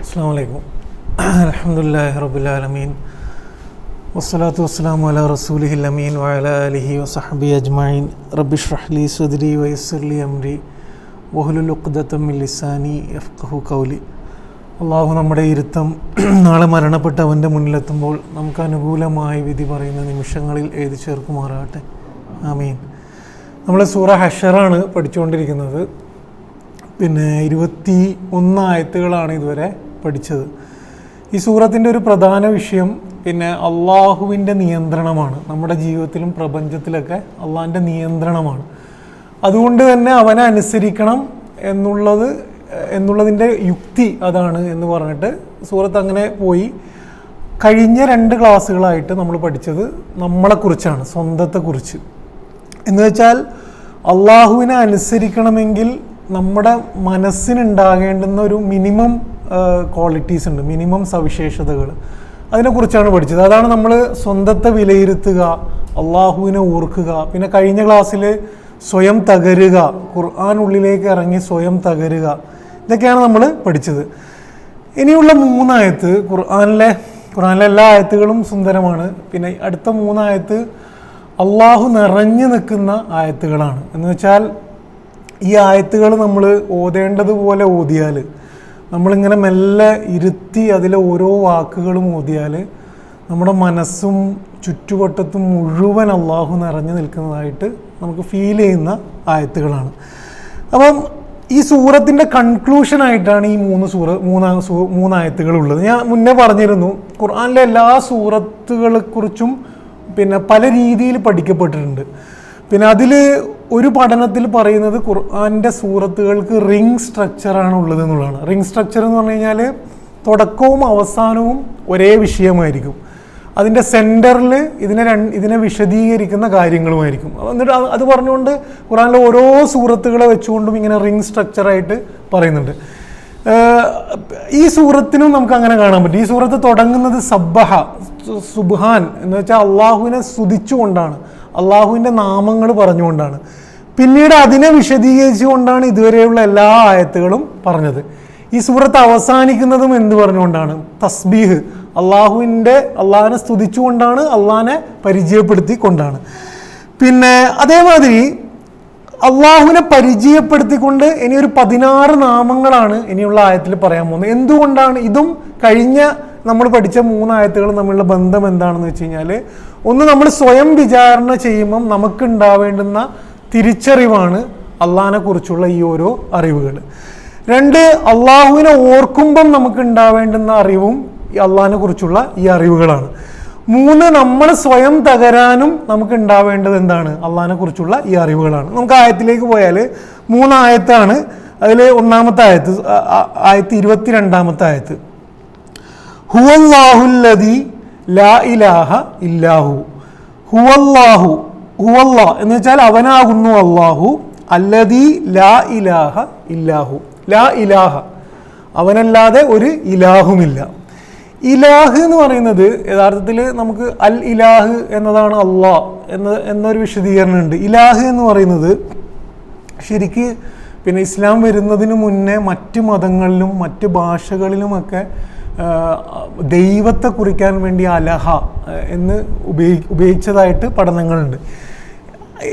അസ്സലാമു അലൈക്കും. അൽഹംദുലില്ലാഹി റബ്ബിൽ ആലമീൻ വസ്സലാത്തു വസ്സലാമു അലാ റസൂലിഹിൽ അമീൻ വഅലാ ആലിഹി വസഹ്ബിഹി അജ്മഈൻ. റബ്ബി ഇശ്റഹ് ലി സദ്രി വയസ്സിർ ലി അംരി വഹ്ലുൽ ഉഖ്ദതം മിൻ ലിസാനി യഫ്ഖഹു ഖൗലി. അള്ളാഹു നമ്മുടെ ഇരുത്തം നാളെ മരണപ്പെട്ട് അവൻ്റെ മുന്നിലെത്തുമ്പോൾ നമുക്ക് അനുകൂലമായി വിധി പറയുന്ന നിമിഷങ്ങളിൽ എഴുതി ചേർക്കുമാറാകട്ടെ. ആമീൻ. നമ്മൾ സൂറ ഹഷറാണ് പഠിച്ചുകൊണ്ടിരിക്കുന്നത്. 21 ആയത്തുകളാണ് ഇതുവരെ പഠിച്ചത്. ഈ സൂറത്തിൻ്റെ ഒരു പ്രധാന വിഷയം അള്ളാഹുവിൻ്റെ നിയന്ത്രണമാണ്. നമ്മുടെ ജീവിതത്തിലും പ്രപഞ്ചത്തിലൊക്കെ അള്ളാഹിൻ്റെ നിയന്ത്രണമാണ്. അതുകൊണ്ട് തന്നെ അവനെ അനുസരിക്കണം എന്നുള്ളതിൻ്റെ യുക്തി അതാണ് എന്ന് പറഞ്ഞിട്ട് സൂറത്ത് അങ്ങനെ പോയി. കഴിഞ്ഞ 2 ക്ലാസ്സുകളായിട്ട് നമ്മൾ പഠിച്ചത് നമ്മളെക്കുറിച്ചാണ്, സ്വന്തത്തെക്കുറിച്ച്. എന്ന് വെച്ചാൽ അള്ളാഹുവിനെ അനുസരിക്കണമെങ്കിൽ നമ്മുടെ മനസ്സിനുണ്ടാകേണ്ടുന്ന ഒരു മിനിമം ക്വാളിറ്റീസ് ഉണ്ട്, മിനിമം സവിശേഷതകൾ. അതിനെക്കുറിച്ചാണ് പഠിച്ചത്. അതാണ് നമ്മൾ സ്വന്തത്തെ വിലയിരുത്തുക, അള്ളാഹുവിനെ ഓർക്കുക. പിന്നെ കഴിഞ്ഞ ക്ലാസ്സിൽ സ്വയം തകരുക, ഖുർആനുള്ളിലേക്ക് ഇറങ്ങി സ്വയം തകരുക. ഇതൊക്കെയാണ് നമ്മൾ പഠിച്ചത്. ഇനിയുള്ള 3 ആയത്ത് ഖുർആനിലെ എല്ലാ ആയത്തുകളും സുന്ദരമാണ്. പിന്നെ അടുത്ത 3 ആയത്ത് അള്ളാഹു നിറഞ്ഞു നിൽക്കുന്ന ആയത്തുകളാണ്. എന്ന് വെച്ചാൽ ഈ ആയത്തുകൾ നമ്മൾ ഓതേണ്ടതുപോലെ ഓതിയാൽ, നമ്മളിങ്ങനെ മെല്ലെ ഇരുത്തി അതിലെ ഓരോ വാക്കുകളും ഓതിയാൽ നമ്മുടെ മനസ്സും ചുറ്റുവട്ടത്തും മുഴുവൻ അള്ളാഹു നിറഞ്ഞു നിൽക്കുന്നതായിട്ട് നമുക്ക് ഫീൽ ചെയ്യുന്ന ആയത്തുകളാണ്. അപ്പം ഈ സൂറത്തിൻ്റെ കൺക്ലൂഷനായിട്ടാണ് ഈ 3 ആയത്തുകളുള്ളത്. ഞാൻ മുന്നേ പറഞ്ഞിരുന്നു, ഖുർആനിലെ എല്ലാ സൂറത്തുകളെക്കുറിച്ചും പല രീതിയിൽ പഠിക്കപ്പെട്ടിട്ടുണ്ട്. അതിൽ ഒരു പഠനത്തിൽ പറയുന്നത് ഖുർആൻ്റെ സൂറത്തുകൾക്ക് റിംഗ് സ്ട്രക്ചറാണ് ഉള്ളത് എന്നുള്ളതാണ്. റിംഗ് സ്ട്രക്ചർ എന്ന് പറഞ്ഞു കഴിഞ്ഞാൽ തുടക്കവും അവസാനവും ഒരേ വിഷയമായിരിക്കും. അതിൻ്റെ സെൻറ്ററിൽ ഇതിനെ വിശദീകരിക്കുന്ന കാര്യങ്ങളുമായിരിക്കും. എന്നിട്ട് അത് പറഞ്ഞുകൊണ്ട് ഖുർആനിലെ ഓരോ സൂറത്തുകളെ വെച്ചുകൊണ്ടും ഇങ്ങനെ റിംഗ് സ്ട്രക്ചറായിട്ട് പറയുന്നുണ്ട്. ഈ സൂറത്തിനും നമുക്ക് അങ്ങനെ കാണാൻ പറ്റും. ഈ സൂറത്ത് തുടങ്ങുന്നത് സബ്ബഹ, സുബ്ഹാൻ എന്ന് വെച്ചാൽ അള്ളാഹുവിനെ സ്തുതിച്ചുകൊണ്ടാണ്, അള്ളാഹുവിൻ്റെ നാമങ്ങൾ പറഞ്ഞുകൊണ്ടാണ്. പിന്നീട് അതിനെ വിശദീകരിച്ചുകൊണ്ടാണ് ഇതുവരെയുള്ള എല്ലാ ആയത്തുകളും പറഞ്ഞത്. ഈ സൂറത്ത് അവസാനിക്കുന്നതും എന്ത് പറഞ്ഞുകൊണ്ടാണ്? തസ്ബീഹ്, അള്ളാഹിനെ സ്തുതിച്ചുകൊണ്ടാണ്, അള്ളാഹിനെ പരിചയപ്പെടുത്തിക്കൊണ്ടാണ്. അതേമാതിരി അള്ളാഹുവിനെ പരിചയപ്പെടുത്തിക്കൊണ്ട് ഇനി ഒരു 16 നാമങ്ങളാണ് ഇനിയുള്ള ആയത്തിൽ പറയാൻ പോകുന്നത്. എന്തുകൊണ്ടാണ്? ഇതും കഴിഞ്ഞ നമ്മൾ പഠിച്ച 3 ആയത്തുകൾ തമ്മിലുള്ള ബന്ധം എന്താണെന്ന് വെച്ച് കഴിഞ്ഞാൽ, ഒന്ന്, നമ്മൾ സ്വയം വിചാരണ ചെയ്യുമ്പം നമുക്ക് ഉണ്ടാവേണ്ടുന്ന തിരിച്ചറിവാണ് അള്ളാഹിനെ കുറിച്ചുള്ള ഈ ഓരോ അറിവുകൾ. 2, അള്ളാഹുവിനെ ഓർക്കുമ്പം നമുക്ക് ഉണ്ടാവേണ്ടുന്ന അറിവും അള്ളാഹിനെ കുറിച്ചുള്ള ഈ അറിവുകളാണ്. 3, നമ്മൾ സ്വയം തകരാനും നമുക്ക് ഉണ്ടാവേണ്ടത് എന്താണ്? അള്ളാഹിനെ കുറിച്ചുള്ള ഈ അറിവുകളാണ്. നമുക്ക് ആയത്തിലേക്ക് പോയാൽ 3 ആയത്താണ്. അതിൽ 1-ാമത്തെ ആയത്ത്, ആയത്ത് 22-ാമത്തെ ആയത്ത്, ഹുവല്ലാഹുല്ലദീ ലാ ഇലാഹ ഇല്ലാഹു. ഹുവല്ലാഹു, ഹുവല്ലാ എന്ന് വെച്ചാൽ അവനാകുന്നു അള്ളാഹു. അല്ലദീ ലാ ഇലാഹ ഇല്ലാഹു, ലാ ഇലാഹ, അവനല്ലാതെ ഒരു ഇലാഹുമില്ല. ഇലാഹ് എന്ന് പറയുന്നത് യഥാർത്ഥത്തിൽ നമുക്ക് അൽ ഇലാഹ് എന്നതാണ് അള്ളാഹ് എന്നൊരു വിശദീകരണമുണ്ട്. ഇലാഹ് എന്ന് പറയുന്നത് ശരിക്ക് ഇസ്ലാം വരുന്നതിന് മുന്നേ മറ്റ് മതങ്ങളിലും മറ്റ് ഭാഷകളിലുമൊക്കെ ദൈവത്തെ കുറിക്കാൻ വേണ്ടി അലഹ എന്ന് ഉപയോഗിച്ചതായിട്ട് പഠനങ്ങളുണ്ട്.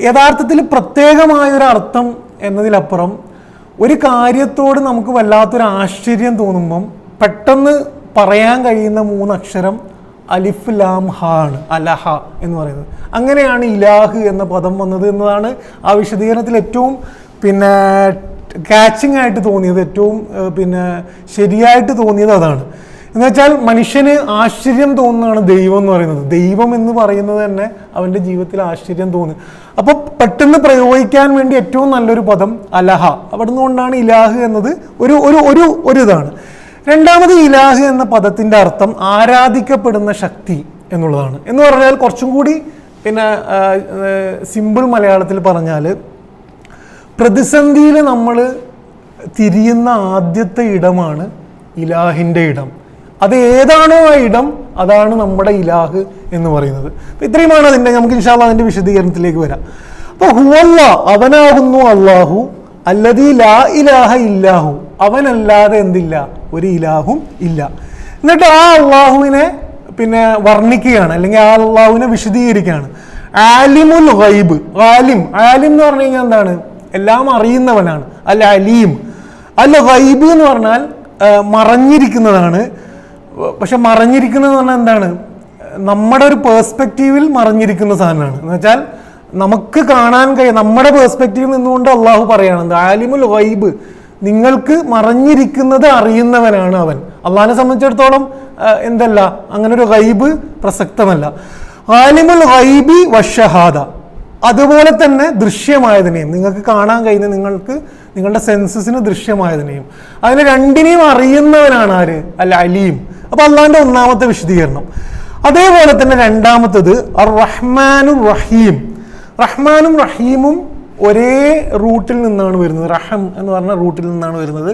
യഥാർത്ഥത്തിൽ പ്രത്യേകമായൊരർത്ഥം എന്നതിലപ്പുറം ഒരു കാര്യത്തോട് നമുക്ക് വല്ലാത്തൊരു ആശ്ചര്യം തോന്നുമ്പം പെട്ടെന്ന് പറയാൻ കഴിയുന്ന 3 അക്ഷരം അലിഫ് ലാം ഹ ആണ്, അലഹ എന്ന് പറയുന്നത്. അങ്ങനെയാണ് ഇലാഹ് എന്ന പദം വന്നത് എന്നതാണ് ആ വിശദീകരണത്തിൽ ഏറ്റവും കാച്ചിങ് ആയിട്ട് തോന്നിയത്, ഏറ്റവും ശരിയായിട്ട് തോന്നിയത് അതാണ്. എന്ന് വെച്ചാൽ മനുഷ്യന് ആശ്ചര്യം തോന്നുന്നതാണ് ദൈവം എന്ന് പറയുന്നത്. ദൈവം എന്ന് പറയുന്നത് തന്നെ അവൻ്റെ ജീവിതത്തിൽ ആശ്ചര്യം തോന്നി. അപ്പോൾ പെട്ടെന്ന് പ്രയോഗിക്കാൻ വേണ്ടി ഏറ്റവും നല്ലൊരു പദം അലഹ. അവിടുന്ന് കൊണ്ടാണ് ഇലാഹ് എന്നത് ഒരു ഇതാണ്. 2ാമത് ഇലാഹ് എന്ന പദത്തിൻ്റെ അർത്ഥം ആരാധിക്കപ്പെടുന്ന ശക്തി എന്നുള്ളതാണ്. എന്ന് പറഞ്ഞാൽ കുറച്ചും കൂടി സിമ്പിൾ മലയാളത്തിൽ പറഞ്ഞാൽ, പ്രതിസന്ധിയിൽ നമ്മൾ തിരിയുന്ന ആദ്യത്തെ ഇടമാണ് ഇലാഹിൻ്റെ ഇടം. അത് ഏതാണോ ആ ഇടം, അതാണ് നമ്മുടെ ഇലാഹ് എന്ന് പറയുന്നത്. ഇത്രയുമാണ് നമുക്ക് ഇൻഷാ അല്ലാഹ് അതിൻ്റെ വിശദീകരണത്തിലേക്ക് വരാം. അപ്പോൾ ഹുവല്ല, അവനാകുന്നു അള്ളാഹു, അല്ലദീ ലാ ഇലാഹ ഇല്ലാഹു, അവനല്ലാതെ എന്തില്ല, ഒരു ഇലാഹും ഇല്ല. എന്നിട്ട് ആ അള്ളാഹുവിനെ പിന്നെ വർണ്ണിക്കുകയാണ്, അല്ലെങ്കിൽ ആ അള്ളാഹുവിനെ വിശദീകരിക്കുകയാണ്. ആലിമുൽ ഗൈബ്, ആലിം എന്ന് പറഞ്ഞു കഴിഞ്ഞാൽ എന്താണ്, എല്ലാം അറിയുന്നവനാണ്. അൽ അലീം. അൽ ഗൈബ് എന്ന് പറഞ്ഞാൽ മറഞ്ഞിരിക്കുന്നതാണ്. പക്ഷെ മറഞ്ഞിരിക്കുന്നത് പറഞ്ഞാൽ എന്താണ്, നമ്മുടെ ഒരു പേഴ്സ്പെക്റ്റീവിൽ മറഞ്ഞിരിക്കുന്ന സാധനമാണ്. എന്ന് വെച്ചാൽ നമുക്ക് കാണാൻ കഴിയും, നമ്മുടെ പേഴ്സ്പെക്റ്റീവിൽ നിന്നുകൊണ്ട് അള്ളാഹു പറയുന്നത് ആലിമുൽ ഗൈബ്, നിങ്ങൾക്ക് മറഞ്ഞിരിക്കുന്നത് അറിയുന്നവനാണ് അവൻ. അള്ളാഹിനെ സംബന്ധിച്ചിടത്തോളം എന്തല്ല, അങ്ങനെ ഒരു ഗൈബ് പ്രസക്തമല്ല. ആലിമുൽ ഗൈബി വശഹാദ, അതുപോലെ തന്നെ ദൃശ്യമായതിനെയും, നിങ്ങൾക്ക് കാണാൻ കഴിയുന്ന, നിങ്ങൾക്ക് നിങ്ങളുടെ സെൻസസിന് ദൃശ്യമായതിനെയും, അതിനെ രണ്ടിനെയും അറിയുന്നവനാണ് ആര്, അൽ അലീം. അപ്പൊ അള്ളാഹിന്റെ ഒന്നാമത്തെ വിശദീകരണം. അതേപോലെ തന്നെ രണ്ടാമത്തത് അർ റഹ്മാനുർ റഹീം. റഹ്മാനും റഹീമും ഒരേ റൂട്ടിൽ നിന്നാണ് വരുന്നത്. റഹം എന്ന് പറഞ്ഞ റൂട്ടിൽ നിന്നാണ് വരുന്നത്.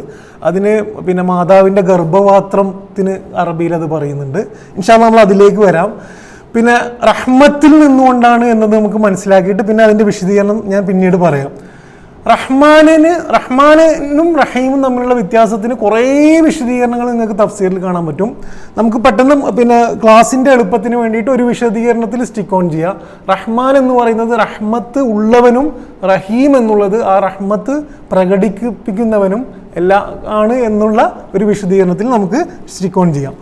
അതിന് പിന്നെ മാതാവിൻ്റെ ഗർഭപാത്രത്തിന് അറബിയിൽ അത് പറയുന്നുണ്ട്. ഇൻഷാ അല്ലാഹ് നമ്മൾ അതിലേക്ക് വരാം. പിന്നെ റഹ്മത്തിൽ നിന്നുകൊണ്ടാണ് എന്നത് നമുക്ക് മനസ്സിലാക്കിയിട്ട് പിന്നെ അതിൻ്റെ വിശദീകരണം ഞാൻ പിന്നീട് പറയാം. റഹ്മാനും റഹീമും തമ്മിലുള്ള വ്യത്യാസത്തിന് കുറേ വിശദീകരണങ്ങൾ നിങ്ങൾക്ക് തഫ്സീറിൽ കാണാൻ പറ്റും. നമുക്ക് പെട്ടെന്ന് പിന്നെ ക്ലാസിൻ്റെ എളുപ്പത്തിന് വേണ്ടിയിട്ട് ഒരു വിശദീകരണത്തിൽ സ്റ്റിക്ക് ഓൺ ചെയ്യാം. റഹ്മാൻ എന്ന് പറയുന്നത് റഹ്മത്ത് ഉള്ളവനും, റഹീം എന്നുള്ളത് ആ റഹ്മത്ത് പ്രകടിപ്പിക്കുന്നവനും എല്ലാം ആണ് എന്നുള്ള ഒരു വിശദീകരണത്തിൽ നമുക്ക് സ്റ്റിക്ക് ഓൺ ചെയ്യാം.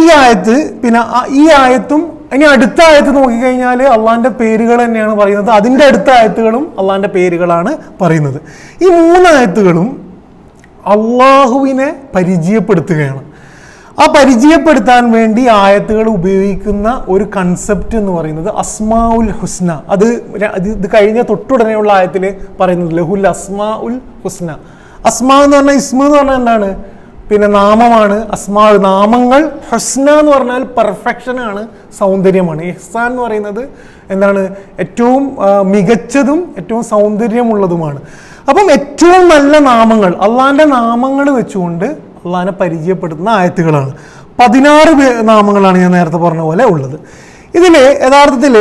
ഈ ആയത്ത് പിന്നെ ഈ ആയത്തും ഇനി അടുത്ത ആയത്ത് നോക്കിക്കഴിഞ്ഞാൽ അള്ളാഹിന്റെ പേരുകൾ തന്നെയാണ് പറയുന്നത്. അതിൻ്റെ അടുത്ത ആയത്തുകളും അള്ളാഹിന്റെ പേരുകളാണ് പറയുന്നത്. ഈ മൂന്നായത്തുകളും അള്ളാഹുവിനെ പരിചയപ്പെടുത്തുകയാണ്. ആ പരിചയപ്പെടുത്താൻ വേണ്ടി ആയത്തുകൾ ഉപയോഗിക്കുന്ന ഒരു കൺസെപ്റ്റ് എന്ന് പറയുന്നത് അസ്മാഉൽ ഹുസ്ന. ഇത് കഴിഞ്ഞ തൊട്ടുടനെയുള്ള ആയത്തിൽ പറയുന്നത് ലഹുൽ അസ്മാഉൽ ഹുസ്ന. അസ്മാ എന്ന് പറഞ്ഞാൽ, ഇസ്മ എന്ന് പറഞ്ഞാൽ എന്താണ്, പിന്നെ നാമമാണ്. അസ്മാ നാമങ്ങൾ. ഹുസ്ന എന്ന് പറഞ്ഞാൽ പെർഫെക്ഷനാണ്, സൗന്ദര്യമാണ്. ഇഹ്സാൻ എന്ന് പറയുന്നത് എന്താണ്, ഏറ്റവും മികച്ചതും ഏറ്റവും സൗന്ദര്യമുള്ളതുമാണ്. അപ്പം ഏറ്റവും നല്ല നാമങ്ങൾ, അള്ളാഹിൻ്റെ നാമങ്ങൾ വെച്ചുകൊണ്ട് അള്ളാഹിനെ പരിചയപ്പെടുത്തുന്ന ആയത്തുകളാണ്. 16 നാമങ്ങളാണ് ഞാൻ നേരത്തെ പറഞ്ഞ പോലെ ഉള്ളത്. ഇതിൽ യഥാർത്ഥത്തിൽ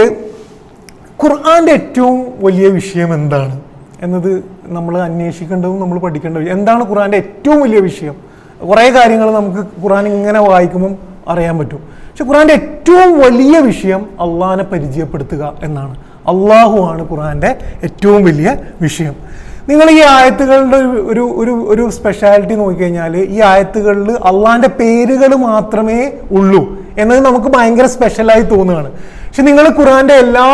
ഖുർആൻ്റെ ഏറ്റവും വലിയ വിഷയം എന്താണ് എന്നത് നമ്മൾ അന്വേഷിക്കേണ്ടതും നമ്മൾ പഠിക്കേണ്ടതും. എന്താണ് ഖുർആൻ്റെ ഏറ്റവും വലിയ വിഷയം? കുറേ കാര്യങ്ങൾ നമുക്ക് ഖുർആൻ ഇങ്ങനെ വായിക്കുമ്പം അറിയാൻ പറ്റും. പക്ഷെ ഖുർആൻ്റെ ഏറ്റവും വലിയ വിഷയം അള്ളാഹിനെ പരിചയപ്പെടുത്തുക എന്നാണ്. അള്ളാഹു ആണ് ഖുർആൻ്റെ ഏറ്റവും വലിയ വിഷയം. നിങ്ങൾ ഈ ആയത്തുകളുടെ ഒരു സ്പെഷ്യാലിറ്റി നോക്കിക്കഴിഞ്ഞാൽ ഈ ആയത്തുകളിൽ അള്ളാഹിൻ്റെ പേരുകൾ മാത്രമേ ഉള്ളൂ എന്നത് നമുക്ക് ഭയങ്കര സ്പെഷ്യലായി തോന്നുകയാണ്. പക്ഷെ നിങ്ങൾ ഖുർആൻ്റെ എല്ലാ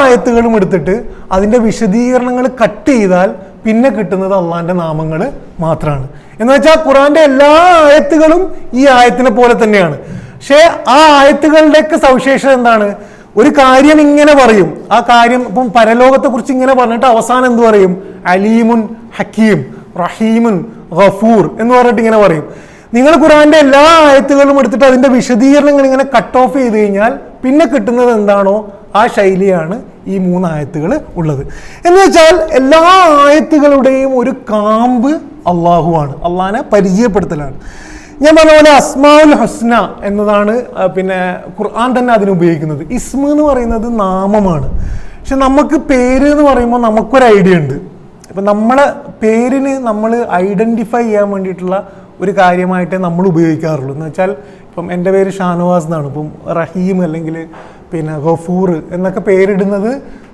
ആയത്തുകളും എടുത്തിട്ട് അതിൻ്റെ വിശദീകരണങ്ങൾ കട്ട് ചെയ്താൽ പിന്നെ കിട്ടുന്നത് അള്ളാഹിൻ്റെ നാമങ്ങൾ മാത്രമാണ്. എന്ന് വെച്ചാൽ ഖുർആന്റെ എല്ലാ ആയത്തുകളും ഈ ആയത്തിനെ പോലെ തന്നെയാണ്. പക്ഷേ ആ ആയത്തുകളുടെയൊക്കെ സവിശേഷത എന്താണ്? ഒരു കാര്യം ഇങ്ങനെ പറയും, ആ കാര്യം ഇപ്പം പരലോകത്തെ കുറിച്ച് ഇങ്ങനെ പറഞ്ഞിട്ട് അവസാനം എന്ത് പറയും? അലീമുൻ ഹക്കീം, റഹീമുൻ ഗഫൂർ എന്ന് പറഞ്ഞിട്ട് ഇങ്ങനെ പറയും. നിങ്ങൾ ഖുർആന്റെ എല്ലാ ആയത്തുകളും എടുത്തിട്ട് അതിന്റെ വിശദീകരണങ്ങൾ ഇങ്ങനെ കട്ട് ഓഫ് ചെയ്ത് കഴിഞ്ഞാൽ പിന്നെ കിട്ടുന്നത് എന്താണോ ആ ശൈലിയാണ് ഈ 3 ആയത്തുകൾ ഉള്ളത്. എന്ന് വെച്ചാൽ എല്ലാ ആയത്തുകളുടെയും ഒരു കാമ്പ് അള്ളാഹുവാണ്, അള്ളാഹിനെ പരിചയപ്പെടുത്തലാണ്. ഞാൻ പറഞ്ഞ പോലെ അസ്മാഉൽ ഹുസ്ന എന്നതാണ് പിന്നെ ഖുർആൻ തന്നെ അതിനുപയോഗിക്കുന്നത്. ഇസ്മ എന്ന് പറയുന്നത് നാമമാണ്. പക്ഷെ നമുക്ക് പേര് എന്ന് പറയുമ്പോൾ നമുക്കൊരു ഐഡിയ ഉണ്ട്. ഇപ്പം നമ്മളെ പേരിന് നമ്മൾ ഐഡൻറ്റിഫൈ ചെയ്യാൻ വേണ്ടിയിട്ടുള്ള ഒരു കാര്യമായിട്ടേ നമ്മൾ ഉപയോഗിക്കാറുള്ളൂ. എന്ന് വെച്ചാൽ ഇപ്പം എൻ്റെ പേര് ഷാനവാസ് എന്നാണ്. ഇപ്പം റഹീം അല്ലെങ്കിൽ പിന്നെ ഗഫൂർ എന്നൊക്കെ പേരിടുന്നത്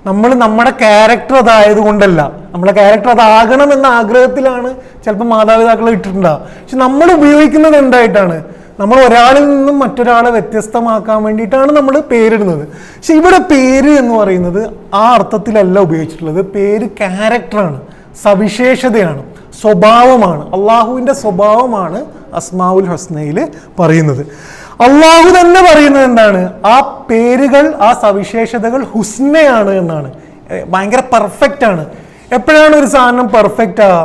നമ്മുടെ ക്യാരക്ടർ അതായത് കൊണ്ടല്ല, നമ്മളെ ക്യാരക്ടർ അതാകണം എന്ന ആഗ്രഹത്തിലാണ് ചിലപ്പോൾ മാതാപിതാക്കൾ ഇട്ടിട്ടുണ്ടാകും. പക്ഷെ നമ്മൾ ഉപയോഗിക്കുന്നത് എന്തായിട്ടാണ്? നമ്മൾ ഒരാളിൽ നിന്നും മറ്റൊരാളെ വ്യത്യസ്തമാക്കാൻ വേണ്ടിയിട്ടാണ് നമ്മൾ പേരിടുന്നത്. പക്ഷെ ഇവിടെ പേര് എന്ന് പറയുന്നത് ആ അർത്ഥത്തിലല്ല ഉപയോഗിച്ചിട്ടുള്ളത്. പേര് ക്യാരക്ടറാണ്, സവിശേഷതയാണ്, സ്വഭാവമാണ്. അള്ളാഹുവിൻ്റെ സ്വഭാവമാണ് അസ്മാഉൽ ഹുസ്നയിൽ പറയുന്നത്. അള്ളാഹു തന്നെ പറയുന്നത് എന്താണ്? ആ പേരുകൾ, ആ സവിശേഷതകൾ ഹുസ്നയാണ് എന്നാണ്. ഭയങ്കര പെർഫെക്റ്റ് ആണ്. എപ്പോഴാണ് ഒരു സാധനം പെർഫെക്റ്റ് ആവുക?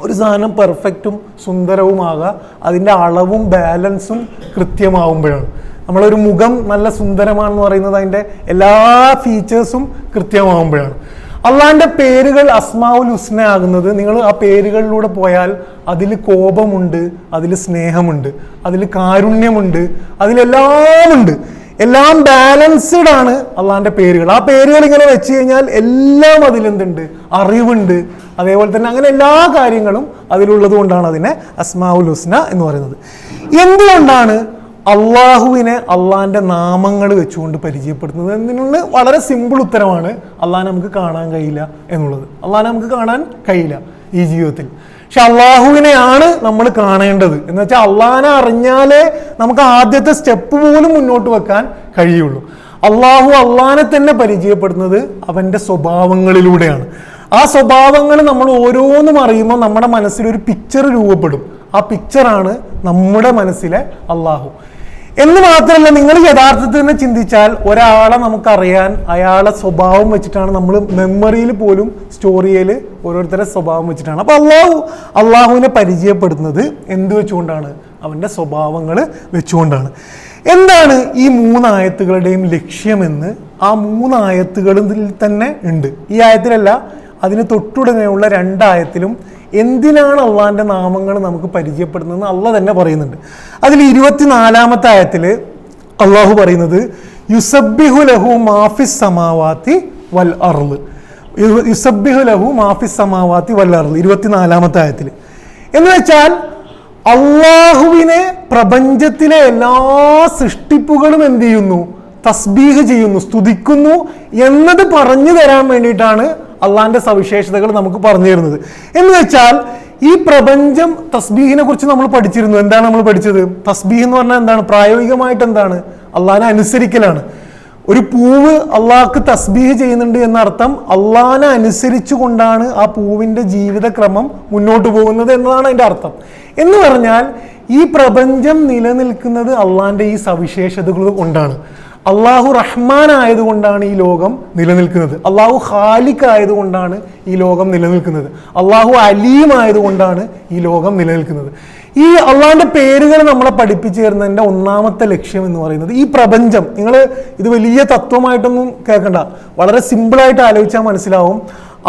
ഒരു സാധനം പെർഫെക്റ്റും സുന്ദരവുമാകുക അതിൻ്റെ അളവും ബാലൻസും കൃത്യമാവുമ്പോഴാണ്. നമ്മളൊരു മുഖം നല്ല സുന്ദരമാണെന്ന് പറയുന്നത് അതിൻ്റെ എല്ലാ ഫീച്ചേഴ്സും കൃത്യമാവുമ്പോഴാണ്. അള്ളാഹിൻ്റെ പേരുകൾ അസ്മാഉൽ ഹുസ്ന ആകുന്നത് നിങ്ങൾ ആ പേരുകളിലൂടെ പോയാൽ അതിൽ കോപമുണ്ട്, അതിൽ സ്നേഹമുണ്ട്, അതിൽ കാരുണ്യമുണ്ട്, അതിലെല്ലാമുണ്ട്. എല്ലാം ബാലൻസ്ഡ് ആണ് അള്ളാഹിന്റെ പേരുകൾ. ആ പേരുകൾ ഇങ്ങനെ വെച്ച് കഴിഞ്ഞാൽ എല്ലാം അതിലെന്തുണ്ട്, അറിവുണ്ട്. അതേപോലെ തന്നെ അങ്ങനെ എല്ലാ കാര്യങ്ങളും അതിലുള്ളത് കൊണ്ടാണ് അതിനെ അസ്മാഉൽ ഹുസ്ന എന്ന് പറയുന്നത്. എന്തുകൊണ്ടാണ് അള്ളാഹുവിനെ അള്ളാഹിന്റെ നാമങ്ങൾ വെച്ചുകൊണ്ട് പരിചയപ്പെടുത്തുന്നത് എന്നതിനുള്ള വളരെ സിമ്പിൾ ഉത്തരമാണ്, അള്ളാഹിനെ നമുക്ക് കാണാൻ കഴിയില്ല എന്നുള്ളത്. അള്ളാഹിനെ നമുക്ക് കാണാൻ കഴിയില്ല ഈ ജീവിതത്തിൽ. പക്ഷെ അള്ളാഹുവിനെയാണ് നമ്മൾ കാണേണ്ടത്. എന്ന് വെച്ചാൽ അള്ളാഹിനെ അറിഞ്ഞാലേ നമുക്ക് ആദ്യത്തെ സ്റ്റെപ്പ് പോലും മുന്നോട്ട് വെക്കാൻ കഴിയുള്ളൂ. അള്ളാഹിനെ തന്നെ പരിചയപ്പെടുന്നത് അവന്റെ സ്വഭാവങ്ങളിലൂടെയാണ്. ആ സ്വഭാവങ്ങൾ നമ്മൾ ഓരോന്നും അറിയുമ്പോൾ നമ്മുടെ മനസ്സിലൊരു പിക്ചർ രൂപപ്പെടും. ആ പിക്ചറാണ് നമ്മുടെ മനസ്സിലെ അള്ളാഹു എന്ന് മാത്രമല്ല, നിങ്ങൾ യഥാർത്ഥത്തിൽ തന്നെ ചിന്തിച്ചാൽ ഒരാളെ നമുക്കറിയാൻ അയാളെ സ്വഭാവം വെച്ചിട്ടാണ് നമ്മൾ മെമ്മറിയിൽ പോലും സ്റ്റോർ ചെയ്യൽ ഓരോരുത്തരുടെ സ്വഭാവം വെച്ചിട്ടാണ്. അപ്പൊ അള്ളാഹുവിനെ പരിചയപ്പെടുത്തുന്നത് എന്ത് വെച്ചുകൊണ്ടാണ്? അവന്റെ സ്വഭാവങ്ങൾ വെച്ചുകൊണ്ടാണ്. എന്താണ് ഈ 3 ആയത്തുകളുടെയും ലക്ഷ്യമെന്ന് ആ 3 ആയത്തുകളിൽ തന്നെ ഉണ്ട്. ഈ ആയത്തിലല്ല, അതിന് തൊട്ടുടനെയുള്ള 2 ആയത്തിലും എന്തിനാണ് അള്ളാഹിന്റെ നാമങ്ങൾ നമുക്ക് പരിചയപ്പെടുന്നതെന്ന് അള്ളാഹ് തന്നെ പറയുന്നുണ്ട്. അതിൽ 24-ാമത്തെ ആയത്തിൽ അള്ളാഹു പറയുന്നത് യുസബ്ബിഹു ലഹു മാഫിസ് സമാവാതി വൽ അർള്. യുസബ്ബിഹു ലഹു മാഫിസ് സമാവാതി വൽ അർള് 24-ാമത്തെ ആയത്തിൽ. എന്ന് വെച്ചാൽ അള്ളാഹുവിനെ പ്രപഞ്ചത്തിലെ എല്ലാ സൃഷ്ടിപ്പുകളും എന്ത് ചെയ്യുന്നു? തസ്ബീഹ് ചെയ്യുന്നു, സ്തുതിക്കുന്നു എന്നത് പറഞ്ഞു തരാൻ വേണ്ടിയിട്ടാണ് അള്ളാഹിന്റെ സവിശേഷതകൾ നമുക്ക് പറഞ്ഞു തരുന്നത്. എന്ന് വെച്ചാൽ ഈ പ്രപഞ്ചം, തസ്ബീഹിനെ കുറിച്ച് നമ്മൾ പഠിച്ചിരുന്നു. എന്താണ് നമ്മൾ പഠിച്ചത്? തസ്ബീഹ് എന്ന് പറഞ്ഞാൽ എന്താണ്? പ്രായോഗികമായിട്ട് എന്താണ്? അള്ളാഹിനെ അനുസരിക്കലാണ്. ഒരു പൂവ് അള്ളാഹ്ക്ക് തസ്ബീഹ് ചെയ്യുന്നുണ്ട് എന്നർത്ഥം അള്ളാഹിനെ അനുസരിച്ചു കൊണ്ടാണ് ആ പൂവിന്റെ ജീവിതക്രമം മുന്നോട്ട് പോകുന്നത് എന്നതാണ് അതിന്റെ അർത്ഥം. എന്ന് പറഞ്ഞാൽ ഈ പ്രപഞ്ചം നിലനിൽക്കുന്നത് അള്ളാഹിന്റെ ഈ സവിശേഷതകൾ കൊണ്ടാണ്. അള്ളാഹു റഹ്മാൻ ആയതുകൊണ്ടാണ് ഈ ലോകം നിലനിൽക്കുന്നത്. അള്ളാഹു ഖാലിഖ് ആയതുകൊണ്ടാണ് ഈ ലോകം നിലനിൽക്കുന്നത്. അള്ളാഹു അലീം ആയതുകൊണ്ടാണ് ഈ ലോകം നിലനിൽക്കുന്നത്. ഈ അള്ളാഹിന്റെ പേരുകൾ നമ്മളെ പഠിപ്പിച്ചു തരുന്നതിന്റെ 1-ാമത്തെ ലക്ഷ്യം എന്ന് പറയുന്നത് ഈ പ്രപഞ്ചം, നിങ്ങൾ ഇത് വലിയ തത്വമായിട്ടൊന്നും കേൾക്കണ്ട, വളരെ സിമ്പിളായിട്ട് ആലോചിച്ചാൽ മനസ്സിലാവും.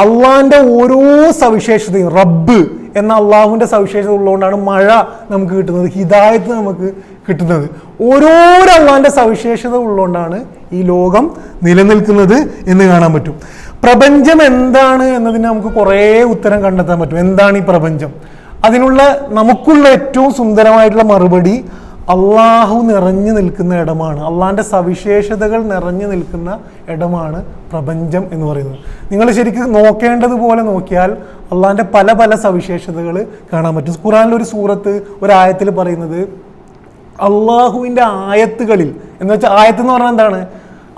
അള്ളാഹിന്റെ ഓരോ സവിശേഷതയും, റബ്ബ് എന്ന അള്ളാഹുവിന്റെ സവിശേഷത ഉള്ളതുകൊണ്ടാണ് മഴ നമുക്ക് കിട്ടുന്നത്, ഹിദായത്ത് നമുക്ക് കിട്ടുന്നത്. ഓരോരോ അള്ളാഹിന്റെ സവിശേഷത ഉള്ളതുകൊണ്ടാണ് ഈ ലോകം നിലനിൽക്കുന്നത് എന്ന് കാണാൻ പറ്റും. പ്രപഞ്ചം എന്താണ് എന്നതിന് നമുക്ക് കുറേ ഉത്തരം കണ്ടെത്താൻ പറ്റും. എന്താണ് ഈ പ്രപഞ്ചം? അതിനുള്ള നമുക്കുള്ള ഏറ്റവും സുന്ദരമായിട്ടുള്ള മറുപടി അള്ളാഹു നിറഞ്ഞു നിൽക്കുന്ന ഇടമാണ്. അള്ളാഹിന്റെ സവിശേഷതകൾ നിറഞ്ഞു നിൽക്കുന്ന ഇടമാണ് പ്രപഞ്ചം എന്ന് പറയുന്നത്. നിങ്ങൾ ശരിക്കും നോക്കേണ്ടതുപോലെ നോക്കിയാൽ അള്ളാഹിന്റെ പല പല സവിശേഷതകൾ കാണാൻ പറ്റും. ഖുർആനിൽ ഒരു സൂറത്ത്, ഒരു ആയത്തിൽ പറയുന്നത് അള്ളാഹുവിന്റെ ആയത്തുകളിൽ, എന്ന് വെച്ചാൽ ആയത്ത് എന്ന് പറഞ്ഞാൽ എന്താണ്?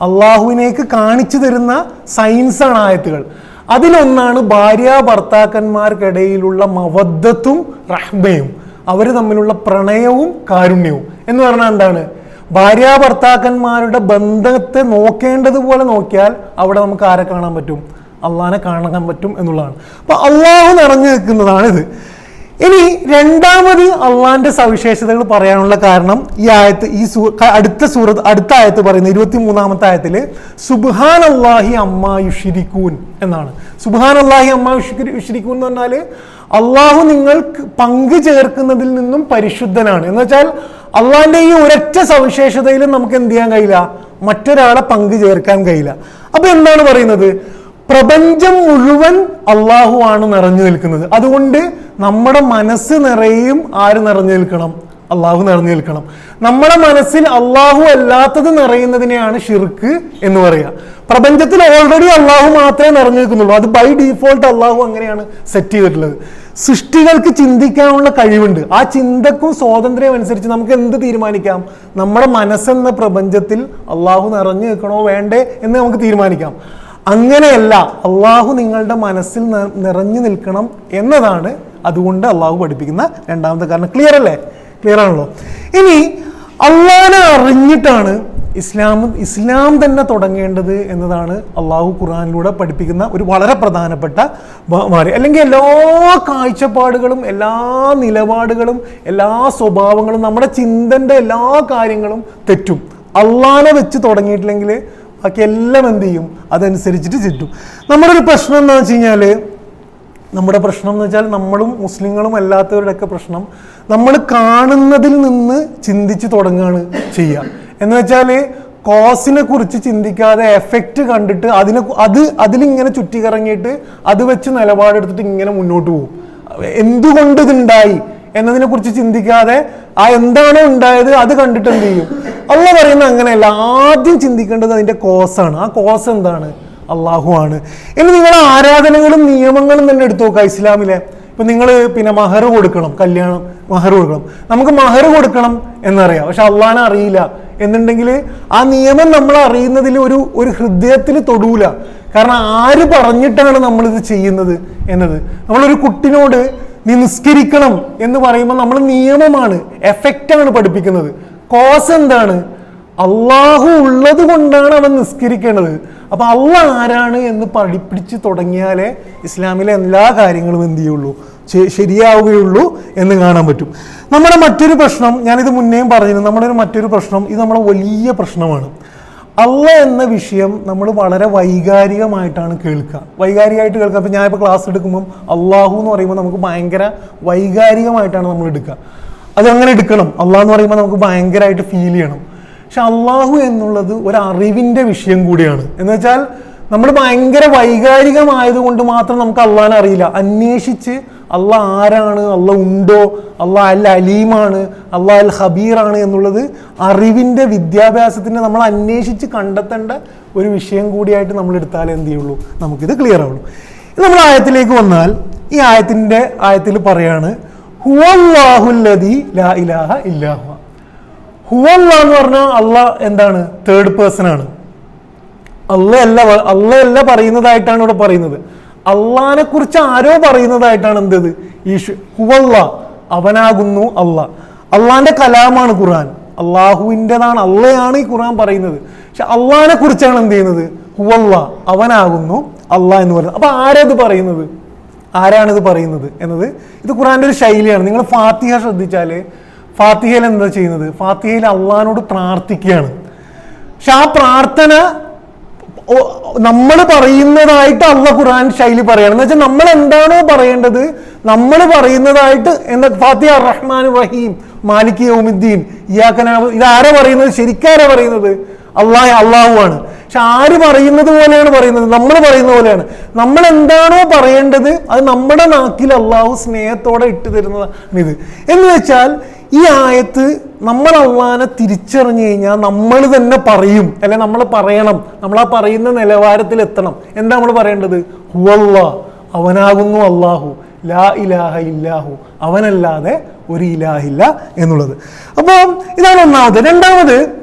അള്ളാഹുവിനേക്ക് കാണിച്ചു തരുന്ന സയൻസാണ് ആയത്തുകൾ. അതിലൊന്നാണ് ഭാര്യ ഭർത്താക്കന്മാർക്കിടയിലുള്ള മവദ്ദത്തും റഹ്മയും, അവർ തമ്മിലുള്ള പ്രണയവും കാരുണ്യവും. എന്ന് പറഞ്ഞാൽ എന്താണ്? ഭാര്യ ഭർത്താക്കന്മാരുടെ ബന്ധത്തെ നോക്കേണ്ടതുപോലെ നോക്കിയാൽ അവിടെ നമുക്ക് ആരെ കാണാൻ പറ്റും? അള്ളാഹിനെ കാണാൻ പറ്റും എന്നുള്ളതാണ്. അപ്പൊ അള്ളാഹു നിറഞ്ഞു നിൽക്കുന്നതാണ് ഇത്. ഇനി രണ്ടാമത് അള്ളാഹിന്റെ സവിശേഷതകൾ പറയാനുള്ള കാരണം ഈ ആയത്ത്, അടുത്ത ആയത്ത് പറയുന്നത് 23-ാമത്തെ ആയത്തില് സുബ്ഹാനല്ലാഹി അമ്മാ യുശ്രികൂൻ എന്നാണ്. സുബ്ഹാനല്ലാഹി അമ്മാ യുശ്രികൂൻ എന്ന് പറഞ്ഞാല് അള്ളാഹു നിങ്ങൾക്ക് പങ്കു ചേർക്കുന്നതിൽ നിന്നും പരിശുദ്ധനാണ്. എന്ന് വെച്ചാൽ അള്ളാഹിന്റെ ഈ ഒരൊറ്റ സവിശേഷതയിലും നമുക്ക് എന്ത് ചെയ്യാൻ കഴിയില്ല? മറ്റൊരാളെ പങ്കു ചേർക്കാൻ കഴിയില്ല. അപ്പൊ എന്താണ് പറയുന്നത്? പ്രപഞ്ചം മുഴുവൻ അള്ളാഹു ആണ് നിറഞ്ഞു നിൽക്കുന്നത്. അതുകൊണ്ട് നമ്മുടെ മനസ്സ് നിറയും ആര് നിറഞ്ഞു നിൽക്കണം? അള്ളാഹു നിറഞ്ഞു നിൽക്കണം. നമ്മുടെ മനസ്സിൽ അള്ളാഹു അല്ലാത്തത് നിറയുന്നതിനെയാണ് ഷിർക്ക് എന്ന് പറയുക. പ്രപഞ്ചത്തിൽ ഓൾറെഡി അള്ളാഹു മാത്രമേ നിറഞ്ഞു നിൽക്കുന്നുള്ളൂ. അത് ബൈ ഡീഫോൾട്ട് അള്ളാഹു അങ്ങനെയാണ് സെറ്റ് ചെയ്തിട്ടുള്ളത്. സൃഷ്ടികൾക്ക് ചിന്തിക്കാനുള്ള കഴിവുണ്ട്. ആ ചിന്തക്കും സ്വാതന്ത്ര്യം അനുസരിച്ച് നമുക്ക് എന്ത് തീരുമാനിക്കാം? നമ്മുടെ മനസ്സെന്ന പ്രപഞ്ചത്തിൽ അള്ളാഹു നിറഞ്ഞു നിൽക്കണോ വേണ്ടേ എന്ന് നമുക്ക് തീരുമാനിക്കാം. അങ്ങനെയല്ല, അള്ളാഹു നിങ്ങളുടെ മനസ്സിൽ നിറഞ്ഞു നിൽക്കണം എന്നതാണ് അതുകൊണ്ട് അള്ളാഹു പഠിപ്പിക്കുന്ന രണ്ടാമത്തെ കാരണം. ക്ലിയർ അല്ലേ? ക്ലിയർ ആണല്ലോ. ഇനി അള്ളാഹിനെ അറിഞ്ഞിട്ടാണ് ഇസ്ലാം തന്നെ തുടങ്ങേണ്ടത് എന്നതാണ് അള്ളാഹു ഖുർആനിലൂടെ പഠിപ്പിക്കുന്ന ഒരു വളരെ പ്രധാനപ്പെട്ട അല്ലെങ്കിൽ എല്ലാ കാഴ്ചപ്പാടുകളും, എല്ലാ നിലപാടുകളും, എല്ലാ സ്വഭാവങ്ങളും, നമ്മുടെ ചിന്തന്റെ എല്ലാ കാര്യങ്ങളും തെറ്റും. അള്ളാഹിനെ വെച്ച് തുടങ്ങിയിട്ടില്ലെങ്കിൽ ബാക്കി എല്ലാം എന്ത് ചെയ്യും? അതനുസരിച്ചിട്ട് ചുറ്റും. നമ്മുടെ ഒരു പ്രശ്നം എന്താ വെച്ച് കഴിഞ്ഞാല്, നമ്മുടെ പ്രശ്നം എന്ന് വെച്ചാൽ നമ്മളും മുസ്ലിങ്ങളും അല്ലാത്തവരുടെയൊക്കെ പ്രശ്നം, നമ്മൾ കാണുന്നതിൽ നിന്ന് ചിന്തിച്ച് തുടങ്ങുകയാണ് ചെയ്യുക. എന്ന് വെച്ചാൽ കോസിനെ കുറിച്ച് ചിന്തിക്കാതെ എഫക്റ്റ് കണ്ടിട്ട് അതിലിങ്ങനെ ചുറ്റിക്കറങ്ങിയിട്ട് അത് വെച്ച് നിലപാടെടുത്തിട്ട് ഇങ്ങനെ മുന്നോട്ട് പോകും. എന്തുകൊണ്ട് ഇതുണ്ടായി എന്നതിനെ കുറിച്ച് ചിന്തിക്കാതെ എന്താണോ ഉണ്ടായത് അത് കണ്ടിട്ട് എന്ത് ചെയ്യും? അള്ളാഹ് പറയുന്നത് അങ്ങനെയല്ല. ആദ്യം ചിന്തിക്കേണ്ടത് അതിന്റെ കോസാണ്. ആ കോസ് എന്താണ്? അള്ളാഹു ആണ്. ഇനി നിങ്ങളെ ആരാധനകളും നിയമങ്ങളും തന്നെ എടുത്തു നോക്കുക. ഇസ്ലാമിലെ ഇപ്പൊ നിങ്ങൾ മഹർ കൊടുക്കണം, കല്യാണം മഹർ കൊടുക്കണം. നമുക്ക് മഹർ കൊടുക്കണം എന്നറിയാം, പക്ഷെ അള്ളാഹിനെ അറിയില്ല എന്നുണ്ടെങ്കിൽ ആ നിയമം നമ്മൾ അറിയുന്നതിൽ ഒരു ഹൃദയത്തിൽ തൊടൂല. കാരണം ആര് പറഞ്ഞിട്ടാണ് നമ്മളിത് ചെയ്യുന്നത് എന്നത്. നമ്മളൊരു കുട്ടിനോട് നീ നിസ്കരിക്കണം എന്ന് പറയുമ്പോൾ നമ്മൾ നിയമമാണ്, എഫക്റ്റാണ് പഠിപ്പിക്കുന്നത്. കോസ് എന്താണ്? അള്ളാഹു ഉള്ളത് കൊണ്ടാണ് അവൻ നിസ്കരിക്കേണ്ടത്. അപ്പൊ അള്ളാഹ് ആരാണ് എന്ന് പഠിപ്പിച്ച് തുടങ്ങിയാലേ ഇസ്ലാമിലെ എല്ലാ കാര്യങ്ങളും എന്ത് ചെയ്യുള്ളൂ, ശരിയാവുകയുള്ളൂ എന്ന് കാണാൻ പറ്റും. നമ്മുടെ മറ്റൊരു പ്രശ്നം, ഞാനിത് മുന്നേയും പറഞ്ഞിരുന്നു, നമ്മുടെ മറ്റൊരു പ്രശ്നം, ഇത് നമ്മളെ വലിയ പ്രശ്നമാണ്. അള്ളാഹ് എന്ന വിഷയം നമ്മൾ വളരെ വൈകാരികമായിട്ടാണ് വൈകാരികമായിട്ട് കേൾക്കുക. അപ്പം ഞാനിപ്പോൾ ക്ലാസ് എടുക്കുമ്പം അള്ളാഹു എന്ന് പറയുമ്പോൾ നമുക്ക് ഭയങ്കര വൈകാരികമായിട്ടാണ് നമ്മൾ എടുക്കുക. അതങ്ങനെ എടുക്കണം. അള്ളാഹ് എന്ന് പറയുമ്പോൾ നമുക്ക് ഭയങ്കരമായിട്ട് ഫീൽ ചെയ്യണം. പക്ഷെ അള്ളാഹു എന്നുള്ളത് ഒരു അറിവിൻ്റെ വിഷയം കൂടിയാണ്. എന്ന് വെച്ചാൽ നമ്മൾ ഭയങ്കര വൈകാരികമായതുകൊണ്ട് മാത്രം നമുക്ക് അള്ളാഹിനെ അറിയില്ല. അന്വേഷിച്ച് അള്ളാഹ് ആരാണ്, അള്ളാഹ് ഉണ്ടോ, അള്ളാഹ് അൽ അലീമാണ്, അള്ളാഹ് അൽ ഖബീറാണ് എന്നുള്ളത് അറിവിൻ്റെ വിദ്യാഭ്യാസത്തിൻ്റെ നമ്മൾ അന്വേഷിച്ച് കണ്ടെത്തേണ്ട ഒരു വിഷയം കൂടിയായിട്ട് നമ്മൾ എടുത്താലേ എന്ത് ചെയ്യുള്ളൂ, നമുക്കിത് ക്ലിയർ ആവുള്ളൂ. നമ്മൾ ആയത്തിലേക്ക് വന്നാൽ ഈ ആയത്തിൽ പറയാണ് ഹുവല്ലാഹുല്ലദീ ലാ ഇലാഹ ഇല്ലാ ഹുവ. ഹുവല്ലാഹ് എന്ന് പറഞ്ഞാൽ അള്ളാഹ് എന്താണ്? തേർഡ് പേഴ്സൺ ആണ്. അള്ളയല്ല പറയുന്നതായിട്ടാണ് ഇവിടെ പറയുന്നത്. അള്ളാഹിനെ കുറിച്ച് ആരോ പറയുന്നതായിട്ടാണ് എന്തത് ഹുവല്ലാഹ്, അവനാകുന്നു അള്ളാഹ്. അള്ളാഹിന്റെ കലാമാണ് ഖുർആൻ, അള്ളാഹുവിൻ്റെതാണ്, അള്ളയാണ് ഈ ഖുർആൻ പറയുന്നത്. പക്ഷെ അള്ളാഹിനെ കുറിച്ചാണ് എന്ത് ചെയ്യുന്നത്? ഹുവല്ലാഹ്, അവനാകുന്നു അള്ളാഹ് എന്ന് പറയുന്നത്. അപ്പൊ ആരത് പറയുന്നത്? ആരാണിത് പറയുന്നത് എന്നത് ഇത് ഖുർആന്റെ ഒരു ശൈലിയാണ്. നിങ്ങൾ ഫാത്തിഹ ശ്രദ്ധിച്ചാല് ഫാത്തിഹയിൽ എന്താ ചെയ്യുന്നത്? ഫാത്തിഹയിൽ അള്ളാഹിനോട് പ്രാർത്ഥിക്കുകയാണ്. പക്ഷെ ആ പ്രാർത്ഥന നമ്മൾ പറയുന്നതായിട്ട് അള്ളാഹ് ഖുർആൻ ശൈലി പറയണം. എന്ന് വെച്ചാൽ നമ്മൾ എന്താണോ പറയേണ്ടത് നമ്മൾ പറയുന്നതായിട്ട് ഫാത്തിഹ റഹ്മാൻ റഹീം മാലിക് യൗമിദ്ദീൻ ഇയ്യാക നഅബുദു, ഇതാരാ പറയുന്നത്? ശരിക്കാരാ പറയുന്നത്? അള്ളാഹു ആണ്. പക്ഷെ ആര് പറയുന്നത് പോലെയാണ് പറയുന്നത്? നമ്മൾ പറയുന്ന പോലെയാണ്. നമ്മൾ എന്താണോ പറയേണ്ടത് അത് നമ്മുടെ നാക്കിൽ അള്ളാഹു സ്നേഹത്തോടെ ഇട്ട് തരുന്നതാണ് ഇത്. എന്ന് വെച്ചാൽ ഈ ആയത്ത് നമ്മൾ അള്ളാഹിനെ തിരിച്ചറിഞ്ഞു കഴിഞ്ഞാൽ നമ്മൾ തന്നെ പറയും, അല്ലെ നമ്മൾ പറയണം, നമ്മൾ ആ പറയുന്ന നിലവാരത്തിൽ എത്തണം. എന്താ നമ്മൾ പറയേണ്ടത്? ഹുവല്ലാഹ്, അവനാകുന്നു അള്ളാഹു, ലാ ഇലാഹ ഇല്ലാഹു, അവനല്ലാതെ ഒരു ഇലാഹില്ല എന്നുള്ളത്. അപ്പോൾ ഇതാണ് ഒന്നാമത്. രണ്ടാമത്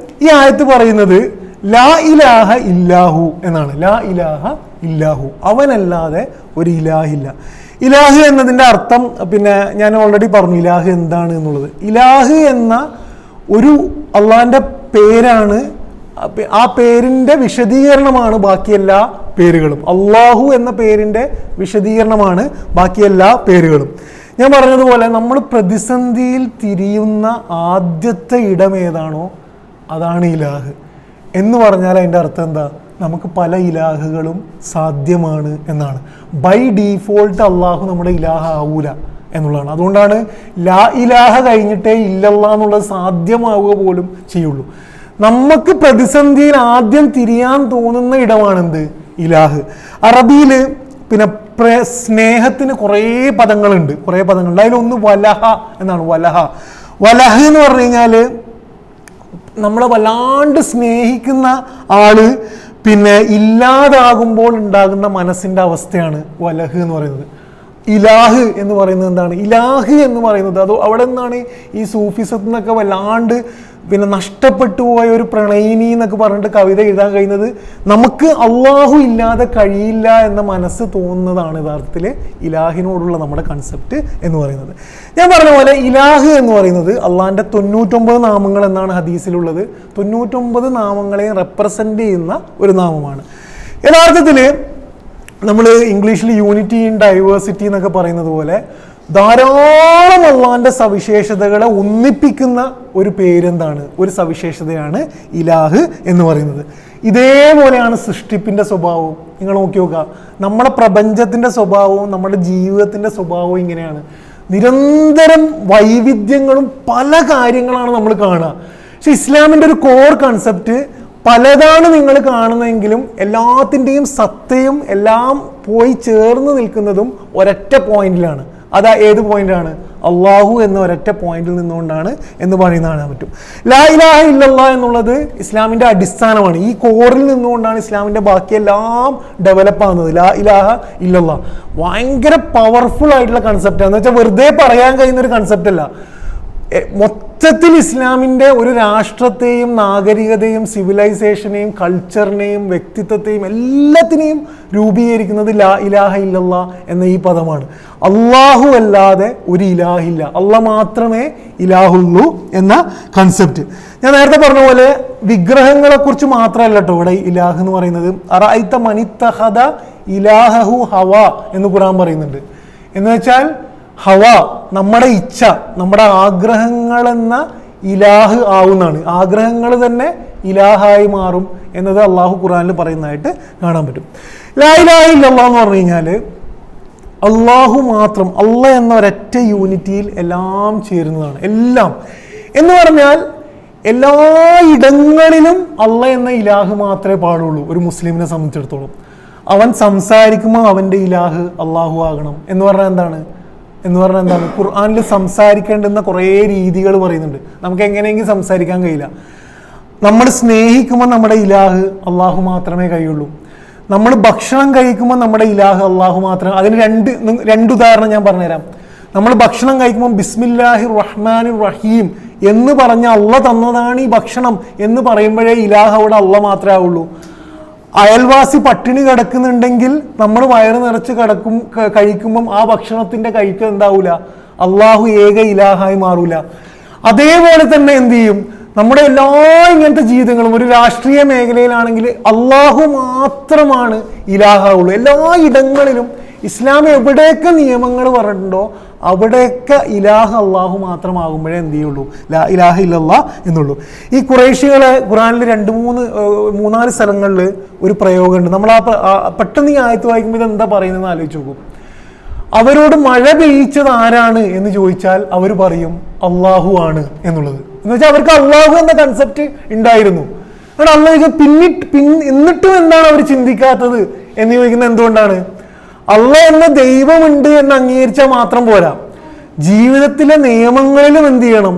ഈ ആയത്ത് പറയുന്നത് ലാ ഇലാഹ ഇല്ലാഹു എന്നാണ്. ലാ ഇലാഹ ഇല്ലാഹു, അവനല്ലാതെ ഒരു ഇലാഹില്ല. ഇലാഹ് എന്നതിൻ്റെ അർത്ഥം ഞാൻ ഓൾറെഡി പറഞ്ഞു ഇലാഹ് എന്താണ് എന്നുള്ളത്. ഇലാഹ് എന്ന ഒരു അള്ളാഹിൻ്റെ പേരാണ്. ആ പേരിൻ്റെ വിശദീകരണമാണ് ബാക്കി എല്ലാ പേരുകളും. അള്ളാഹു എന്ന പേരിൻ്റെ വിശദീകരണമാണ് ബാക്കി എല്ലാ പേരുകളും. ഞാൻ പറഞ്ഞതുപോലെ നമ്മൾ പ്രതിസന്ധിയിൽ തിരിയുന്ന ആദ്യത്തെ ഇടം ഏതാണോ അതാണ് ഇലാഹ് എന്ന് പറഞ്ഞാൽ അതിൻ്റെ അർത്ഥം എന്താ? നമുക്ക് പല ഇലാഹുകളും സാധ്യമാണ് എന്നാണ്. ബൈ ഡീഫോൾട്ട് അള്ളാഹു നമ്മുടെ ഇലാഹ ആവൂല എന്നുള്ളതാണ്. അതുകൊണ്ടാണ് ലാ ഇലാഹ കഴിഞ്ഞിട്ടേ ഇല്ലല്ലാ എന്നുള്ളത് സാധ്യമാവുക പോലും ചെയ്യുള്ളൂ. നമുക്ക് പ്രതിസന്ധിയിൽ ആദ്യം തിരിയാൻ തോന്നുന്ന ഇടമാണെന്ത്? ഇലാഹ്. അറബിയിൽ സ്നേഹത്തിന് കുറേ പദങ്ങളുണ്ട്. അതിലൊന്ന് വലഹ എന്നാണ്. വലഹ് എന്ന് പറഞ്ഞു കഴിഞ്ഞാൽ നമ്മളെ വല്ലാണ്ട് സ്നേഹിക്കുന്ന ആള് ഇല്ലാതാകുമ്പോൾ ഉണ്ടാകുന്ന മനസ്സിൻ്റെ അവസ്ഥയാണ് വലഹ് എന്ന് പറയുന്നത്. ഇലാഹ് എന്ന് പറയുന്നത് എന്താണ്? ഇലാഹ് എന്ന് പറയുന്നത് അത് അവിടെ നിന്നാണ് ഈ സൂഫിസത്തിൽ നിന്നൊക്കെ വല്ലാണ്ട് നഷ്ടപ്പെട്ടു പോയ ഒരു പ്രണയിനി എന്നൊക്കെ പറഞ്ഞിട്ട് കവിത എഴുതാൻ കഴിയുന്നത്. നമുക്ക് അള്ളാഹു ഇല്ലാതെ കഴിയില്ല എന്ന മനസ്സ് തോന്നുന്നതാണ് യഥാർത്ഥത്തിൽ ഇലാഹിനോടുള്ള നമ്മുടെ കൺസെപ്റ്റ് എന്ന് പറയുന്നത്. ഞാൻ പറഞ്ഞ പോലെ ഇലാഹ് എന്ന് പറയുന്നത് അള്ളാഹിൻ്റെ 99 നാമങ്ങൾ എന്നാണ് ഹദീസിലുള്ളത്. 99 നാമങ്ങളെ റെപ്രസെൻ്റ് ചെയ്യുന്ന ഒരു നാമമാണ്. യഥാർത്ഥത്തിൽ നമ്മൾ ഇംഗ്ലീഷിൽ യൂണിറ്റി ഇൻ ഡൈവേഴ്സിറ്റി എന്നൊക്കെ പറയുന്നത് പോലെ ധാരാളം അള്ളാഹിൻ്റെ സവിശേഷതകളെ ഒന്നിപ്പിക്കുന്ന ഒരു പേരെന്താണ്? ഒരു സവിശേഷതയാണ് ഇലാഹ് എന്ന് പറയുന്നത്. ഇതേപോലെയാണ് സൃഷ്ടിപ്പിൻ്റെ സ്വഭാവവും. നിങ്ങൾ നോക്കി നോക്കുക, നമ്മുടെ പ്രപഞ്ചത്തിൻ്റെ സ്വഭാവവും നമ്മുടെ ജീവിതത്തിൻ്റെ സ്വഭാവവും ഇങ്ങനെയാണ്. നിരന്തരം വൈവിധ്യങ്ങളും പല കാര്യങ്ങളാണ് നമ്മൾ കാണുക. പക്ഷെ ഇസ്ലാമിൻ്റെ ഒരു കോർ കൺസെപ്റ്റ് പലതാണ് നിങ്ങൾ കാണുന്നതെങ്കിലും എല്ലാത്തിൻ്റെയും സത്തയും എല്ലാം പോയി ചേർന്ന് നിൽക്കുന്നതും ഒരൊറ്റ പോയിന്റിലാണ്. അതാ ഏത് പോയിന്റാണ്? അള്ളാഹു എന്ന ഒരൊറ്റ പോയിന്റിൽ നിന്നുകൊണ്ടാണ് എന്ന് പറയുന്നതാണ് പറ്റും. ലാ ഇലാഹ ഇല്ലല്ലാഹ് എന്നുള്ളത് ഇസ്ലാമിൻ്റെ അടിസ്ഥാനമാണ്. ഈ കോറിൽ നിന്നുകൊണ്ടാണ് ഇസ്ലാമിൻ്റെ ബാക്കിയെല്ലാം ഡെവലപ്പ് ആകുന്നത്. ലാ ഇലാഹ ഇല്ലല്ലാഹ് ഭയങ്കര പവർഫുൾ ആയിട്ടുള്ള കൺസെപ്റ്റാണ്. എന്ന് വെച്ചാൽ വെറുതെ പറയാൻ കഴിയുന്ന ഒരു കൺസെപ്റ്റ് അല്ല. മൊത്തത്തിൽ ഇസ്ലാമിൻ്റെ ഒരു രാഷ്ട്രത്തെയും നാഗരികതയും സിവിലൈസേഷനെയും കൾച്ചറിനെയും വ്യക്തിത്വത്തെയും എല്ലാത്തിനെയും രൂപീകരിക്കുന്നത് ലാ ഇലാഹ ഇല്ലല്ലാഹ് എന്ന ഈ പദമാണ്. അള്ളാഹു അല്ലാതെ ഒരു ഇലാഹില്ല, അള്ളാഹ് മാത്രമേ ഇലാഹുള്ളൂ എന്ന കൺസെപ്റ്റ്. ഞാൻ നേരത്തെ പറഞ്ഞ പോലെ വിഗ്രഹങ്ങളെ കുറിച്ച് മാത്രമല്ല കേട്ടോ ഇവിടെ ഇലാഹ് എന്ന് പറയുന്നത്. അറഅയ്ത മനിത്തഖദ ഇലാഹഹു ഹവ എന്ന് ഖുർആൻ പറയുന്നുണ്ട്. എന്ന് വെച്ചാൽ ഹവ, നമ്മുടെ ഇച്ഛ, നമ്മുടെ ആഗ്രഹങ്ങൾ എന്ന ഇലാഹ് ആവുന്നതാണ്. ആഗ്രഹങ്ങൾ തന്നെ ഇലാഹായി മാറും എന്നത് അള്ളാഹു ഖുർആനിൽ പറയുന്നതായിട്ട് കാണാൻ പറ്റും. ലാ ഇലാഹ ഇല്ലല്ലാഹ് എന്ന് പറഞ്ഞു കഴിഞ്ഞാൽ അള്ളാഹു മാത്രം, അള്ളാഹ് എന്ന ഒരൊറ്റ യൂണിറ്റിയിൽ എല്ലാം ചേരുന്നതാണ്. എല്ലാം എന്ന് പറഞ്ഞാൽ എല്ലാ ഇടങ്ങളിലും അള്ളാഹ് എന്ന ഇലാഹ് മാത്രമേ പാടുള്ളൂ. ഒരു മുസ്ലിമിനെ സംബന്ധിച്ചിടത്തോളം അവൻ സംസാരിക്കുമ്പോൾ അവൻ്റെ ഇലാഹ് അള്ളാഹു ആകണം എന്ന് പറഞ്ഞാൽ എന്താണ്? ഖുർആനിൽ സംസാരിക്കേണ്ടുന്ന കുറേ രീതികൾ പറയുന്നുണ്ട്. നമുക്ക് എങ്ങനെയെങ്കിലും സംസാരിക്കാൻ കഴിയില്ല. നമ്മൾ സ്നേഹിക്കുമ്പോൾ നമ്മുടെ ഇലാഹ് അള്ളാഹു മാത്രമേ കഴിയുള്ളൂ. നമ്മൾ ഭക്ഷണം കഴിക്കുമ്പോൾ നമ്മുടെ ഇലാഹ് അള്ളാഹു മാത്രമേ. അതിന് രണ്ട് ഉദാഹരണം ഞാൻ പറഞ്ഞുതരാം. നമ്മൾ ഭക്ഷണം കഴിക്കുമ്പോൾ ബിസ്മില്ലാഹിർ റഹ്മാനിർ റഹീം എന്ന് പറഞ്ഞ അള്ളാഹ് തന്നതാണ് ഈ ഭക്ഷണം എന്ന് പറയുമ്പോഴേ ഇലാഹ് അവിടെ അള്ളാഹ് മാത്രമേ ആവുള്ളൂ. അയൽവാസി പട്ടിണി കിടക്കുന്നുണ്ടെങ്കിൽ നമ്മൾ വയറ് നിറച്ച് കഴിക്കുമ്പം ആ ഭക്ഷണത്തിന്റെ കഴിക്കുക എന്താവൂല? അള്ളാഹു ഏക ഇലാഹായി മാറൂല. അതേപോലെ തന്നെ എന്ത് ചെയ്യും? നമ്മുടെ എല്ലാ ഇങ്ങനത്തെ ജീവിതങ്ങളും ഒരു രാഷ്ട്രീയ മേഖലയിലാണെങ്കിൽ അള്ളാഹു മാത്രമാണ് ഇലാഹാവുള്ളൂ. എല്ലാ ഇടങ്ങളിലും ഇസ്ലാം എവിടെയൊക്കെ നിയമങ്ങൾ പറഞ്ഞിട്ടുണ്ടോ അവിടെയൊക്കെ ഇലാഹ് അള്ളാഹു മാത്രമാകുമ്പോഴേ എന്ത് ചെയ്യുള്ളൂ? ലാ ഇലാഹ ഇല്ലല്ലാഹ് എന്നുള്ളൂ. ഈ ഖുറൈശികളെ ഖുർആനിൽ 2-3-4 സ്ഥലങ്ങളിൽ ഒരു പ്രയോഗമുണ്ട്. നമ്മൾ പെട്ടെന്ന് ഈ ആയത്ത് വായിക്കുമ്പോൾ ഇതെന്താ പറയുന്നതെന്ന് ആലോചിച്ച് നോക്കും. അവരോട് മഴ പെയ്യിച്ചത് ആരാണ് എന്ന് ചോദിച്ചാൽ അവർ പറയും അള്ളാഹു ആണ് എന്നുള്ളത്. എന്ന് വെച്ചാൽ അവർക്ക് അള്ളാഹു എന്ന കൺസെപ്റ്റ് ഉണ്ടായിരുന്നു. അള്ളാഹു എന്നിട്ടും എന്താണ് അവർ ചിന്തിക്കാത്തത് എന്ന് ചോദിക്കുന്നത് എന്തുകൊണ്ടാണ്? അള്ളാഹ് എന്ന ദൈവമുണ്ട് എന്ന് അംഗീകരിച്ചാൽ മാത്രം പോരാ, ജീവിതത്തിലെ നിയമങ്ങളിലും എന്ത് ചെയ്യണം?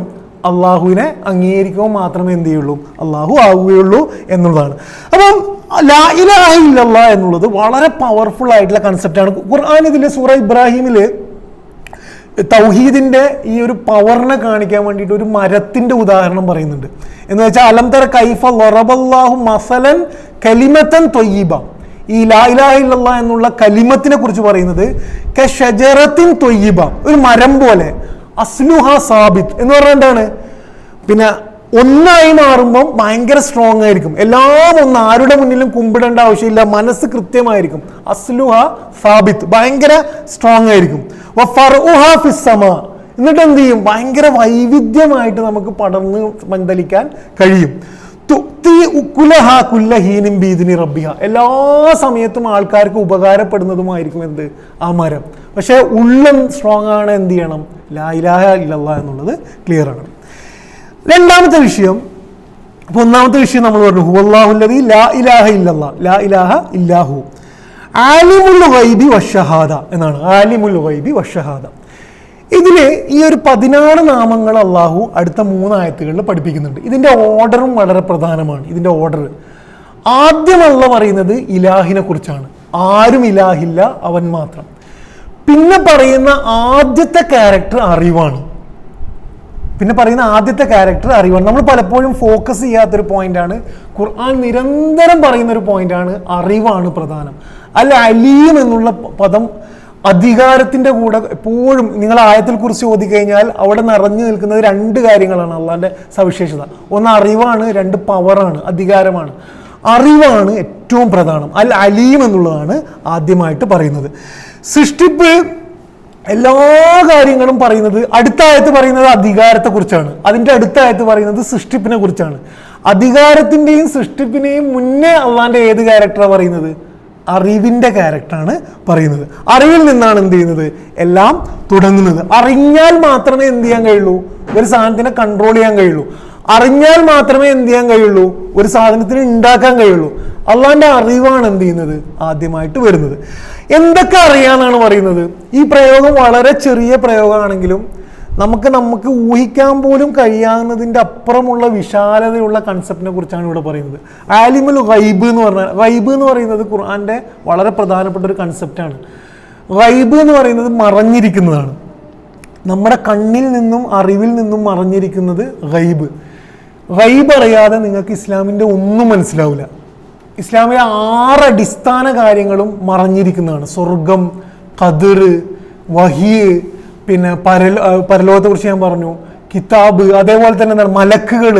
അള്ളാഹുവിനെ അംഗീകരിക്കുമ്പോൾ മാത്രമേ എന്ത് ചെയ്യുള്ളൂ? അള്ളാഹു ആവുകയുള്ളൂ എന്നുള്ളതാണ്. അപ്പം ലാ ഇലാഹ ഇല്ലല്ലാഹ് എന്നുള്ളത് വളരെ പവർഫുൾ ആയിട്ടുള്ള കൺസെപ്റ്റാണ്. ഖുർആൻ ഇതിൽ സൂറ ഇബ്രാഹിമിൽ തൗഹീദിന്റെ ഈ ഒരു പവറിനെ കാണിക്കാൻ വേണ്ടിയിട്ട് ഒരു മരത്തിന്റെ ഉദാഹരണം പറയുന്നുണ്ട്. എന്ന് വെച്ചാൽ അലം തറ കൈഫ ലറബല്ലാഹു മസലൻ കലിമത്തൻ ത്വയ്യിബ. ഈ ലാ ഇലാഹ ഇല്ലല്ലാഹ് എന്നുള്ള കലിമത്തിനെ കുറിച്ച് പറയുന്നത് കശജറത്തിൻ ത്വയ്യിബ, ഒരു മരം പോലെ, അസ്ലുഹ സാബിത്ത് എന്ന് പറഞ്ഞാൽ എന്താണ്? പിന്നെ ഒന്നായി മാറുമ്പം ഭയങ്കര സ്ട്രോങ് ആയിരിക്കും. എല്ലാം ഒന്ന്, ആരുടെ മുന്നിലും കുമ്പിടേണ്ട ആവശ്യമില്ല, മനസ്സ് കൃത്യമായിരിക്കും. അസ്ലുഹ സാബിത്ത്, ഭയങ്കര സ്ട്രോങ് ആയിരിക്കും. വഫർഉഹ ഫിസ്സമാ, എന്നിട്ട് എന്ത് ചെയ്യും? ഭയങ്കര വൈവിധ്യമായിട്ട് നമുക്ക് പടർന്ന് പന്തലിക്കാൻ കഴിയും. എല്ലാ സമയത്തും ആൾക്കാർക്ക് ഉപകാരപ്പെടുന്നതുമായിരിക്കും എന്ത്? ആ മരം. പക്ഷെ ഉള്ളും സ്ട്രോങ് ആണ്. എന്ത് ചെയ്യണം? ലാ ഇലാഹ ഇല്ലല്ലാഹ് എന്നുള്ളത് ക്ലിയർ ആണ്. രണ്ടാമത്തെ വിഷയം, അപ്പൊ ഒന്നാമത്തെ വിഷയം നമ്മൾ പറഞ്ഞു ഹുവല്ലാഹുല്ലദീ ലാ ഇലാഹ ഇല്ലല്ലാഹ്, ലാ ഇലാഹ ഇല്ലാഹു ആലിമുൽ ഗൈബി വശഹാദ എന്നാണ്. ആലിമുൽ ഗൈബി വശഹാദ. ഇതിൽ ഈ ഒരു 16 നാമങ്ങൾ അള്ളാഹു അടുത്ത 3 ആയത്തുകളിൽ പഠിപ്പിക്കുന്നുണ്ട്. ഇതിൻ്റെ ഓർഡറും വളരെ പ്രധാനമാണ്. ഇതിൻ്റെ ഓർഡർ ആദ്യമല്ല പറയുന്നത് ഇലാഹിനെ കുറിച്ചാണ്. ആരും ഇലാഹില്ല, അവൻ മാത്രം. പിന്നെ പറയുന്ന ആദ്യത്തെ ക്യാരക്ടർ അറിവാണ്. നമ്മൾ പലപ്പോഴും ഫോക്കസ് ചെയ്യാത്തൊരു പോയിന്റാണ്. ഖുർആൻ നിരന്തരം പറയുന്നൊരു പോയിന്റാണ് അറിവാണ് പ്രധാനം. അൽ അലീം എന്നുള്ള പദം അധികാരത്തിന്റെ കൂടെ എപ്പോഴും നിങ്ങൾ ആയത്തിൽ കുറിച്ച് ഓതി കഴിഞ്ഞാൽ അവിടെ നിറഞ്ഞു നിൽക്കുന്നത് 2 കാര്യങ്ങളാണ് അള്ളാന്റെ സവിശേഷത. ഒന്ന് അറിവാണ്, 2 പവറാണ്, അധികാരമാണ്. അറിവാണ് ഏറ്റവും പ്രധാനം. അൽ അലീം എന്നുള്ളതാണ് ആദ്യമായിട്ട് പറയുന്നത്. സൃഷ്ടിപ്പ് എല്ലാ കാര്യങ്ങളും പറയുന്നത്, അടുത്ത ആയത്ത് പറയുന്നത് അധികാരത്തെ കുറിച്ചാണ്, അതിൻ്റെ അടുത്ത ആയത്ത് പറയുന്നത് സൃഷ്ടിപ്പിനെ കുറിച്ചാണ്. അധികാരത്തിന്റെയും സൃഷ്ടിപ്പിനെയും മുന്നേ അള്ളാന്റെ ഏത് ക്യാരക്ടറാണ് പറയുന്നത്? അറിവിന്റെ ക്യാരക്ടറാണ് പറയുന്നത്. അറിവിൽ നിന്നാണ് എന്ത് ചെയ്യുന്നത്? എല്ലാം തുടങ്ങുന്നത്. അറിഞ്ഞാൽ മാത്രമേ എന്ത് ചെയ്യാൻ കഴിയുള്ളൂ? ഒരു സാധനത്തിനെ കൺട്രോൾ ചെയ്യാൻ കഴിയുള്ളൂ. അറിഞ്ഞാൽ മാത്രമേ എന്ത് ചെയ്യാൻ കഴിയുള്ളൂ, ഒരു സാധനത്തിന് ഉണ്ടാക്കാൻ കഴിയുള്ളൂ. അള്ളാന്റെ അറിവാണ് എന്ത് ചെയ്യുന്നത്, ആദ്യമായിട്ട് വരുന്നത്. എന്തൊക്കെ അറിയാന്നാണ് പറയുന്നത്. ഈ പ്രയോഗം വളരെ ചെറിയ പ്രയോഗമാണെങ്കിലും നമുക്ക് ഊഹിക്കാൻ പോലും കഴിയാവുന്നതിൻ്റെ അപ്പുറമുള്ള വിശാലതയുള്ള കൺസെപ്റ്റിനെ കുറിച്ചാണ് ഇവിടെ പറയുന്നത്. ആലിമുൽ ഗൈബ് എന്ന് പറഞ്ഞാൽ, ഗൈബ് എന്ന് പറയുന്നത് ഖുർആന്റെ വളരെ പ്രധാനപ്പെട്ട ഒരു കൺസെപ്റ്റാണ്. ഗൈബ് എന്ന് പറയുന്നത് മറഞ്ഞിരിക്കുന്നതാണ്. നമ്മുടെ കണ്ണിൽ നിന്നും അറിവിൽ നിന്നും മറഞ്ഞിരിക്കുന്നത് ഗൈബ്. ഗൈബ് അറിയാതെ നിങ്ങൾക്ക് ഇസ്ലാമിൻ്റെ ഒന്നും മനസ്സിലാവില്ല. ഇസ്ലാമിലെ 6 അടിസ്ഥാന കാര്യങ്ങളും മറഞ്ഞിരിക്കുന്നതാണ്. സ്വർഗം, ഖദർ, വഹി, പിന്നെ പരലോകത്തെ കുറിച്ച് ഞാൻ പറഞ്ഞു, കിതാബ്, അതേപോലെ തന്നെ എന്താണ് മലക്കുകൾ,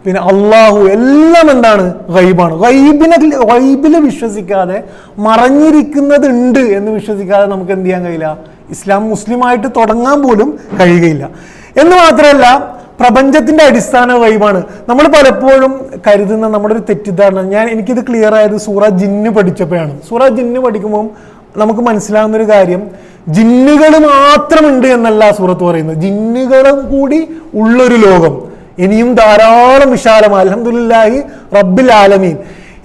പിന്നെ അള്ളാഹു, എല്ലാം എന്താണ്, ഗൈബാണ്. ഗൈബിൽ വിശ്വസിക്കാതെ, മറഞ്ഞിരിക്കുന്നത് ഉണ്ട് എന്ന് വിശ്വസിക്കാതെ നമുക്ക് എന്ത് ചെയ്യാൻ കഴിയില്ല, ഇസ്ലാം മുസ്ലിമായിട്ട് തുടങ്ങാൻ പോലും കഴിയുകയില്ല. എന്ന് മാത്രമല്ല, പ്രപഞ്ചത്തിന്റെ അടിസ്ഥാന ഗൈബാണ്. നമ്മൾ പലപ്പോഴും കരുതുന്ന നമ്മുടെ ഒരു തെറ്റിദ്ധാരണ, എനിക്കിത് ക്ലിയർ ആയത് സൂറ ജിന്ന് പഠിച്ചപ്പോഴാണ്. സൂറ ജിന്ന് പഠിക്കുമ്പോൾ നമുക്ക് മനസ്സിലാവുന്ന ഒരു കാര്യം, ജിന്നുകൾ മാത്രമുണ്ട് എന്നല്ല സൂറത്ത് പറയുന്നത്, ജിന്നുകളും കൂടി ഉള്ളൊരു ലോകം ഇനിയും ധാരാളം വിശാലമാണ്. അൽഹംദുലില്ലാഹി റബ്ബിൽ ആലമീൻ.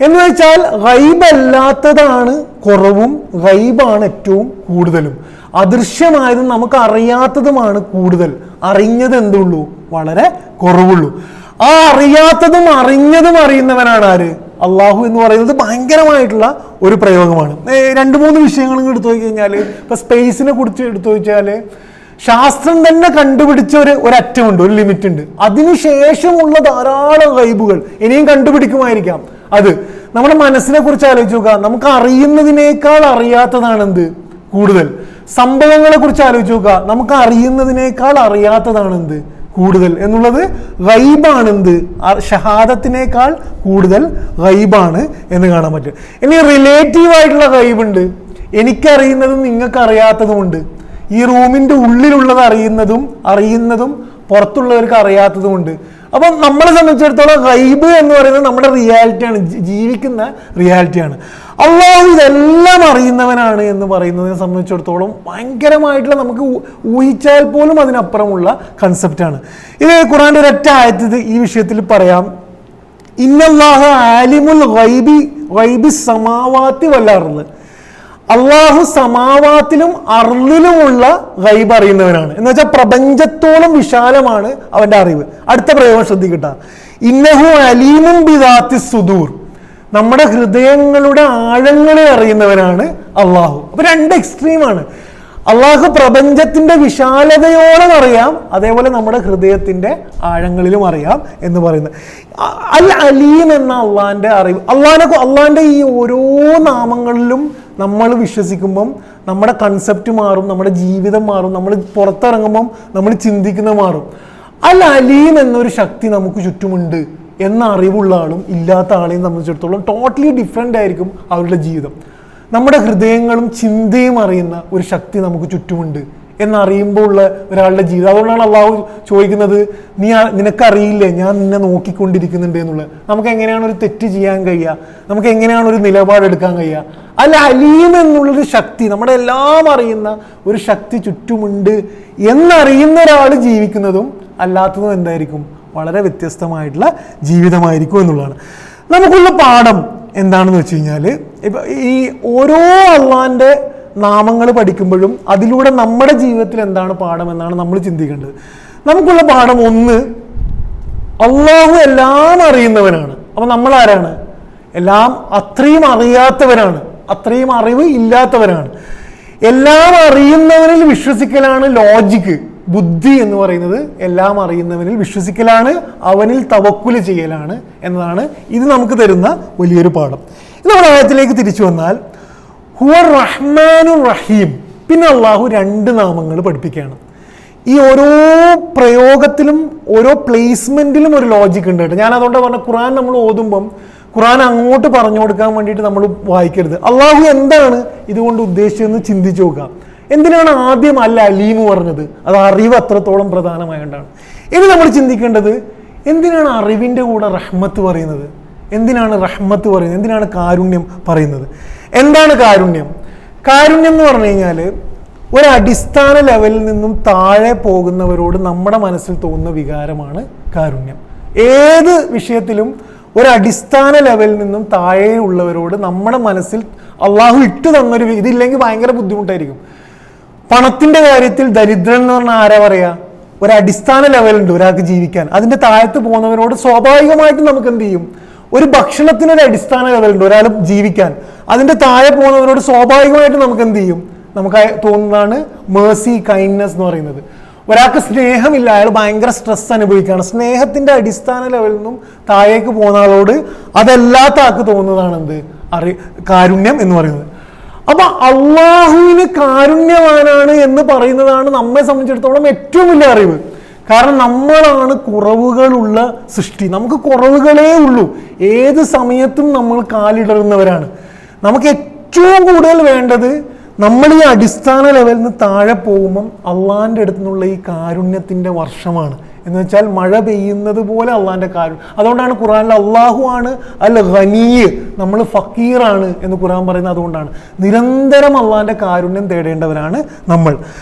എന്ന് വെച്ചാൽ ഗൈബല്ലാത്തതാണ് കുറവും, ഗൈബാണ് ഏറ്റവും കൂടുതലും. അദൃശ്യമായതും നമുക്ക് അറിയാത്തതുമാണ് കൂടുതൽ. അറിഞ്ഞത് എന്തുള്ളൂ, വളരെ കുറവുള്ളൂ. ആ അറിയാത്തതും അറിഞ്ഞതും അറിയുന്നവനാണ് ആര്, അള്ളാഹു എന്ന് പറയുന്നത് ഭയങ്കരമായിട്ടുള്ള ഒരു പ്രയോഗമാണ്. 2-3 വിഷയങ്ങളും എടുത്തു നോക്കി കഴിഞ്ഞാൽ, ഇപ്പൊ സ്പേസിനെ കുറിച്ച് എടുത്തു വെച്ചാൽ ശാസ്ത്രം തന്നെ കണ്ടുപിടിച്ച ഒരു അറ്റമുണ്ട്, ഒരു ലിമിറ്റ് ഉണ്ട്. അതിനുശേഷമുള്ള ധാരാളം ഗൈബുകൾ ഇനിയും കണ്ടുപിടിക്കുമായിരിക്കാം. അത് നമ്മുടെ മനസ്സിനെ കുറിച്ച് ആലോചിച്ച് നോക്കുക. നമുക്ക് അറിയുന്നതിനേക്കാൾ അറിയാത്തതാണ് എന്ത്, കൂടുതൽ. സംഭവങ്ങളെ കുറിച്ച് ആലോചിച്ച് നോക്കുക. നമുക്ക് അറിയുന്നതിനേക്കാൾ അറിയാത്തതാണ് എന്ത്, കൂടുതൽ എന്നുള്ളത് ഗൈബാണ്. എന്ത്, ഷഹാദത്തിനേക്കാൾ കൂടുതൽ ഗൈബാണ് എന്ന് കാണാൻ പറ്റും. ഇനി റിലേറ്റീവ് ആയിട്ടുള്ള ഗൈബുണ്ട്. എനിക്കറിയുന്നതും നിങ്ങൾക്ക് അറിയാത്തതുമുണ്ട്. ഈ റൂമിന്റെ ഉള്ളിലുള്ളത് അറിയുന്നതും പുറത്തുള്ളവർക്ക് അറിയാത്തതുമുണ്ട്. അപ്പം നമ്മളെ സംബന്ധിച്ചിടത്തോളം ഗൈബ് എന്ന് പറയുന്നത് നമ്മുടെ റിയാലിറ്റിയാണ്, ജീവിക്കുന്ന റിയാലിറ്റിയാണ്. അള്ളാഹു ഇതെല്ലാം അറിയുന്നവനാണ് എന്ന് പറയുന്നതിനെ സംബന്ധിച്ചിടത്തോളം ഭയങ്കരമായിട്ടുള്ള, നമുക്ക് ഊഹിച്ചാൽ പോലും അതിനപ്പുറമുള്ള കൺസെപ്റ്റാണ്. ഇത് ഖുർആന്റെ ഒരൊറ്റ ആയത്തിൽ ഈ വിഷയത്തിൽ പറയാം. ഇന്നല്ലാഹ ആലിമുൽ ഗൈബി സമാവാത്തി വൽ അർള്. അള്ളാഹു സമാവാത്തിലും അർളിലുമുള്ള ഗൈബ് അറിയുന്നവനാണ്. എന്ന് വെച്ചാൽ പ്രപഞ്ചത്തോളം വിശാലമാണ് അവന്റെ അറിവ്. അടുത്ത പ്രയോഗം ശ്രദ്ധിക്കട്ടെ, ഇന്നഹു അലീമുൻ ബിദാത്തി സുദൂർ. നമ്മുടെ ഹൃദയങ്ങളുടെ ആഴങ്ങളെ അറിയുന്നവനാണ് അള്ളാഹു. അപ്പൊ 2 എക്സ്ട്രീമാണ്. അള്ളാഹു പ്രപഞ്ചത്തിന്റെ വിശാലതയോളം അറിയാം, അതേപോലെ നമ്മുടെ ഹൃദയത്തിന്റെ ആഴങ്ങളിലും അറിയാം എന്ന് പറയുന്നത്. അൽ അലീം എന്ന അള്ളാന്റെ അറിവ്, അള്ളാന്റെ ഈ ഓരോ നാമങ്ങളിലും നമ്മൾ വിശ്വസിക്കുമ്പം നമ്മുടെ കൺസെപ്റ്റ് മാറും, നമ്മുടെ ജീവിതം മാറും, നമ്മൾ പുറത്തിറങ്ങുമ്പം നമ്മൾ ചിന്തിക്കുന്നത് മാറും. അൽ അലീം എന്നൊരു ശക്തി നമുക്ക് ചുറ്റുമുണ്ട് എന്ന അറിവുള്ള ആളും ഇല്ലാത്ത ആളെയും സംബന്ധിച്ചിടത്തോളം ടോട്ടലി ഡിഫറെൻ്റ് ആയിരിക്കും അവരുടെ ജീവിതം. നമ്മുടെ ഹൃദയങ്ങളും ചിന്തയും അറിയുന്ന ഒരു ശക്തി നമുക്ക് ചുറ്റുമുണ്ട് എന്നറിയുമ്പോൾ ഉള്ള ഒരാളുടെ ജീവിതം. അതുകൊണ്ടാണ് അള്ളാഹു ചോദിക്കുന്നത്, നിനക്കറിയില്ലേ ഞാൻ നിന്നെ നോക്കിക്കൊണ്ടിരിക്കുന്നുണ്ട് എന്നുള്ളത്. നമുക്ക് എങ്ങനെയാണ് ഒരു തെറ്റ് ചെയ്യാൻ കഴിയുക, നമുക്ക് എങ്ങനെയാണ് ഒരു നിലപാടെടുക്കാൻ കഴിയുക. അല്ല, അലീം എന്നുള്ളൊരു ശക്തി, നമ്മുടെ എല്ലാം അറിയുന്ന ഒരു ശക്തി ചുറ്റുമുണ്ട് എന്നറിയുന്ന ഒരാൾ ജീവിക്കുന്നതും അല്ലാത്തതും എന്തായിരിക്കും, വളരെ വ്യത്യസ്തമായിട്ടുള്ള ജീവിതമായിരിക്കും എന്നുള്ളതാണ്. നമുക്കുള്ള പാഠം എന്താണെന്ന് വെച്ച് കഴിഞ്ഞാൽ, ഇപ്പം ഈ ഓരോ അള്ളാന്റെ നാമങ്ങൾ പഠിക്കുമ്പോഴും അതിലൂടെ നമ്മുടെ ജീവിതത്തിൽ എന്താണ് പാഠം എന്നാണ് നമ്മൾ ചിന്തിക്കേണ്ടത്. നമുക്കുള്ള പാഠം 1, അള്ളാഹു എല്ലാം അറിയുന്നവനാണ്. അപ്പൊ നമ്മൾ ആരാണ്, എല്ലാം അത്രയും അറിയാത്തവരാണ്, അത്രയും അറിവ് ഇല്ലാത്തവരാണ്. എല്ലാം അറിയുന്നവനിൽ വിശ്വസിക്കലാണ് ലോജിക്ക്, ബുദ്ധി എന്ന് പറയുന്നത്. എല്ലാം അറിയുന്നവനിൽ വിശ്വസിക്കലാണ്, അവനിൽ തവക്കുല് ചെയ്യലാണ് എന്നതാണ് ഇത് നമുക്ക് തരുന്ന വലിയൊരു പാഠം. ഇത് നമ്മുടെ ആയത്തിലേക്ക് തിരിച്ചു വന്നാൽ, ഹുവ റഹ്മാനുർ റഹീം. പിന്നെ അള്ളാഹു 2 നാമങ്ങൾ പഠിപ്പിക്കുകയാണ്. ഈ ഓരോ പ്രയോഗത്തിലും ഓരോ പ്ലേസ്മെന്റിലും ഒരു ലോജിക്ക് ഉണ്ട് കേട്ടോ. ഞാൻ അതുകൊണ്ട് പറഞ്ഞ, ഖുർആൻ നമ്മൾ ഓതുമ്പം ഖുർആൻ അങ്ങോട്ട് പറഞ്ഞു കൊടുക്കാൻ വേണ്ടിയിട്ട് നമ്മൾ വായിക്കരുത്. അള്ളാഹു എന്താണ് ഇതുകൊണ്ട് ഉദ്ദേശിച്ചതെന്ന് ചിന്തിച്ചു നോക്കുക. എന്തിനാണ് ആദ്യം അൽ അലീം പറഞ്ഞത്? അത് അറിവ് അത്രത്തോളം പ്രധാനമായതുകൊണ്ടാണ്. ഇനി നമ്മൾ ചിന്തിക്കേണ്ടത്, എന്തിനാണ് അറിവിൻ്റെ കൂടെ റഹ്മത്ത് പറയുന്നത്? എന്തിനാണ് റഹ്മത്ത് പറയുന്നത്? എന്തിനാണ് കാരുണ്യം പറയുന്നത്? എന്താണ് കാരുണ്യം? കാരുണ്യം എന്ന് പറഞ്ഞു കഴിഞ്ഞാൽ ഒരു അടിസ്ഥാന ലെവലിൽ നിന്നും താഴെ പോകുന്നവരോട് നമ്മുടെ മനസ്സിൽ തോന്നുന്ന വികാരമാണ് കാരുണ്യം. ഏത് വിഷയത്തിലും ഒരു അടിസ്ഥാന ലെവലിൽ നിന്നും താഴെയുള്ളവരോട് നമ്മുടെ മനസ്സിൽ അള്ളാഹു ഇട്ടു തന്നൊരു ഇതില്ലെങ്കിൽ ഭയങ്കര ബുദ്ധിമുട്ടായിരിക്കും. പണത്തിന്റെ കാര്യത്തിൽ ദരിദ്രൻ എന്ന് പറഞ്ഞാൽ ആരാ പറയാ? ഒരു അടിസ്ഥാന ലെവലുണ്ട് ഒരാൾക്ക് ജീവിക്കാൻ. അതിന്റെ താഴത്ത് പോകുന്നവരോട് സ്വാഭാവികമായിട്ടും നമുക്ക് എന്ത് ചെയ്യും? ഒരു ഭക്ഷണത്തിനൊരു അടിസ്ഥാന ലെവലുണ്ട് ഒരാൾ ജീവിക്കാൻ. അതിന്റെ താഴെ പോകുന്നവരോട് സ്വാഭാവികമായിട്ടും നമുക്ക് എന്ത് ചെയ്യും? നമുക്ക് തോന്നുന്നതാണ് മേഴ്സി, കൈൻഡ്നെസ് എന്ന് പറയുന്നത്. ഒരാൾക്ക് സ്നേഹമില്ല, അയാൾ ഭയങ്കര സ്ട്രെസ് അനുഭവിക്കുകയാണ്. സ്നേഹത്തിന്റെ അടിസ്ഥാന ലെവലിൽ നിന്നും താഴേക്ക് പോകുന്ന ആളോട് അതല്ലാത്ത ആൾക്ക് തോന്നുന്നതാണ് എന്ത്? കാരുണ്യം എന്ന് പറയുന്നത്. അപ്പൊ അള്ളാഹുവിന് കാരുണ്യവാനാണ് എന്ന് പറയുന്നതാണ് നമ്മെ സംബന്ധിച്ചിടത്തോളം ഏറ്റവും വലിയ അറിവ്. കാരണം നമ്മളാണ് കുറവുകളുള്ള സൃഷ്ടി. നമുക്ക് കുറവുകളേ ഉള്ളൂ. ഏത് സമയത്തും നമ്മൾ കാലിടറുന്നവരാണ്. നമുക്ക് ഏറ്റവും കൂടുതൽ വേണ്ടത് നമ്മൾ ഈ അടിസ്ഥാന ലെവലിൽ നിന്ന് താഴെ പോകുമ്പം അള്ളാഹിൻ്റെ അടുത്ത് നിന്നുള്ള ഈ കാരുണ്യത്തിൻ്റെ വർഷമാണ്. എന്ന് വെച്ചാൽ മഴ പെയ്യുന്നത് പോലെ അള്ളാഹിൻ്റെ കാരുണ്യം. അതുകൊണ്ടാണ് ഖുർആനിൽ അള്ളാഹു ആണ് അൽ ഖനിയ്, നമ്മൾ ഫക്കീറാണ് എന്ന് ഖുർആൻ പറയുന്നത്. അതുകൊണ്ടാണ് നിരന്തരം അള്ളാഹിൻ്റെ കാരുണ്യം തേടേണ്ടവരാണ് നമ്മൾ.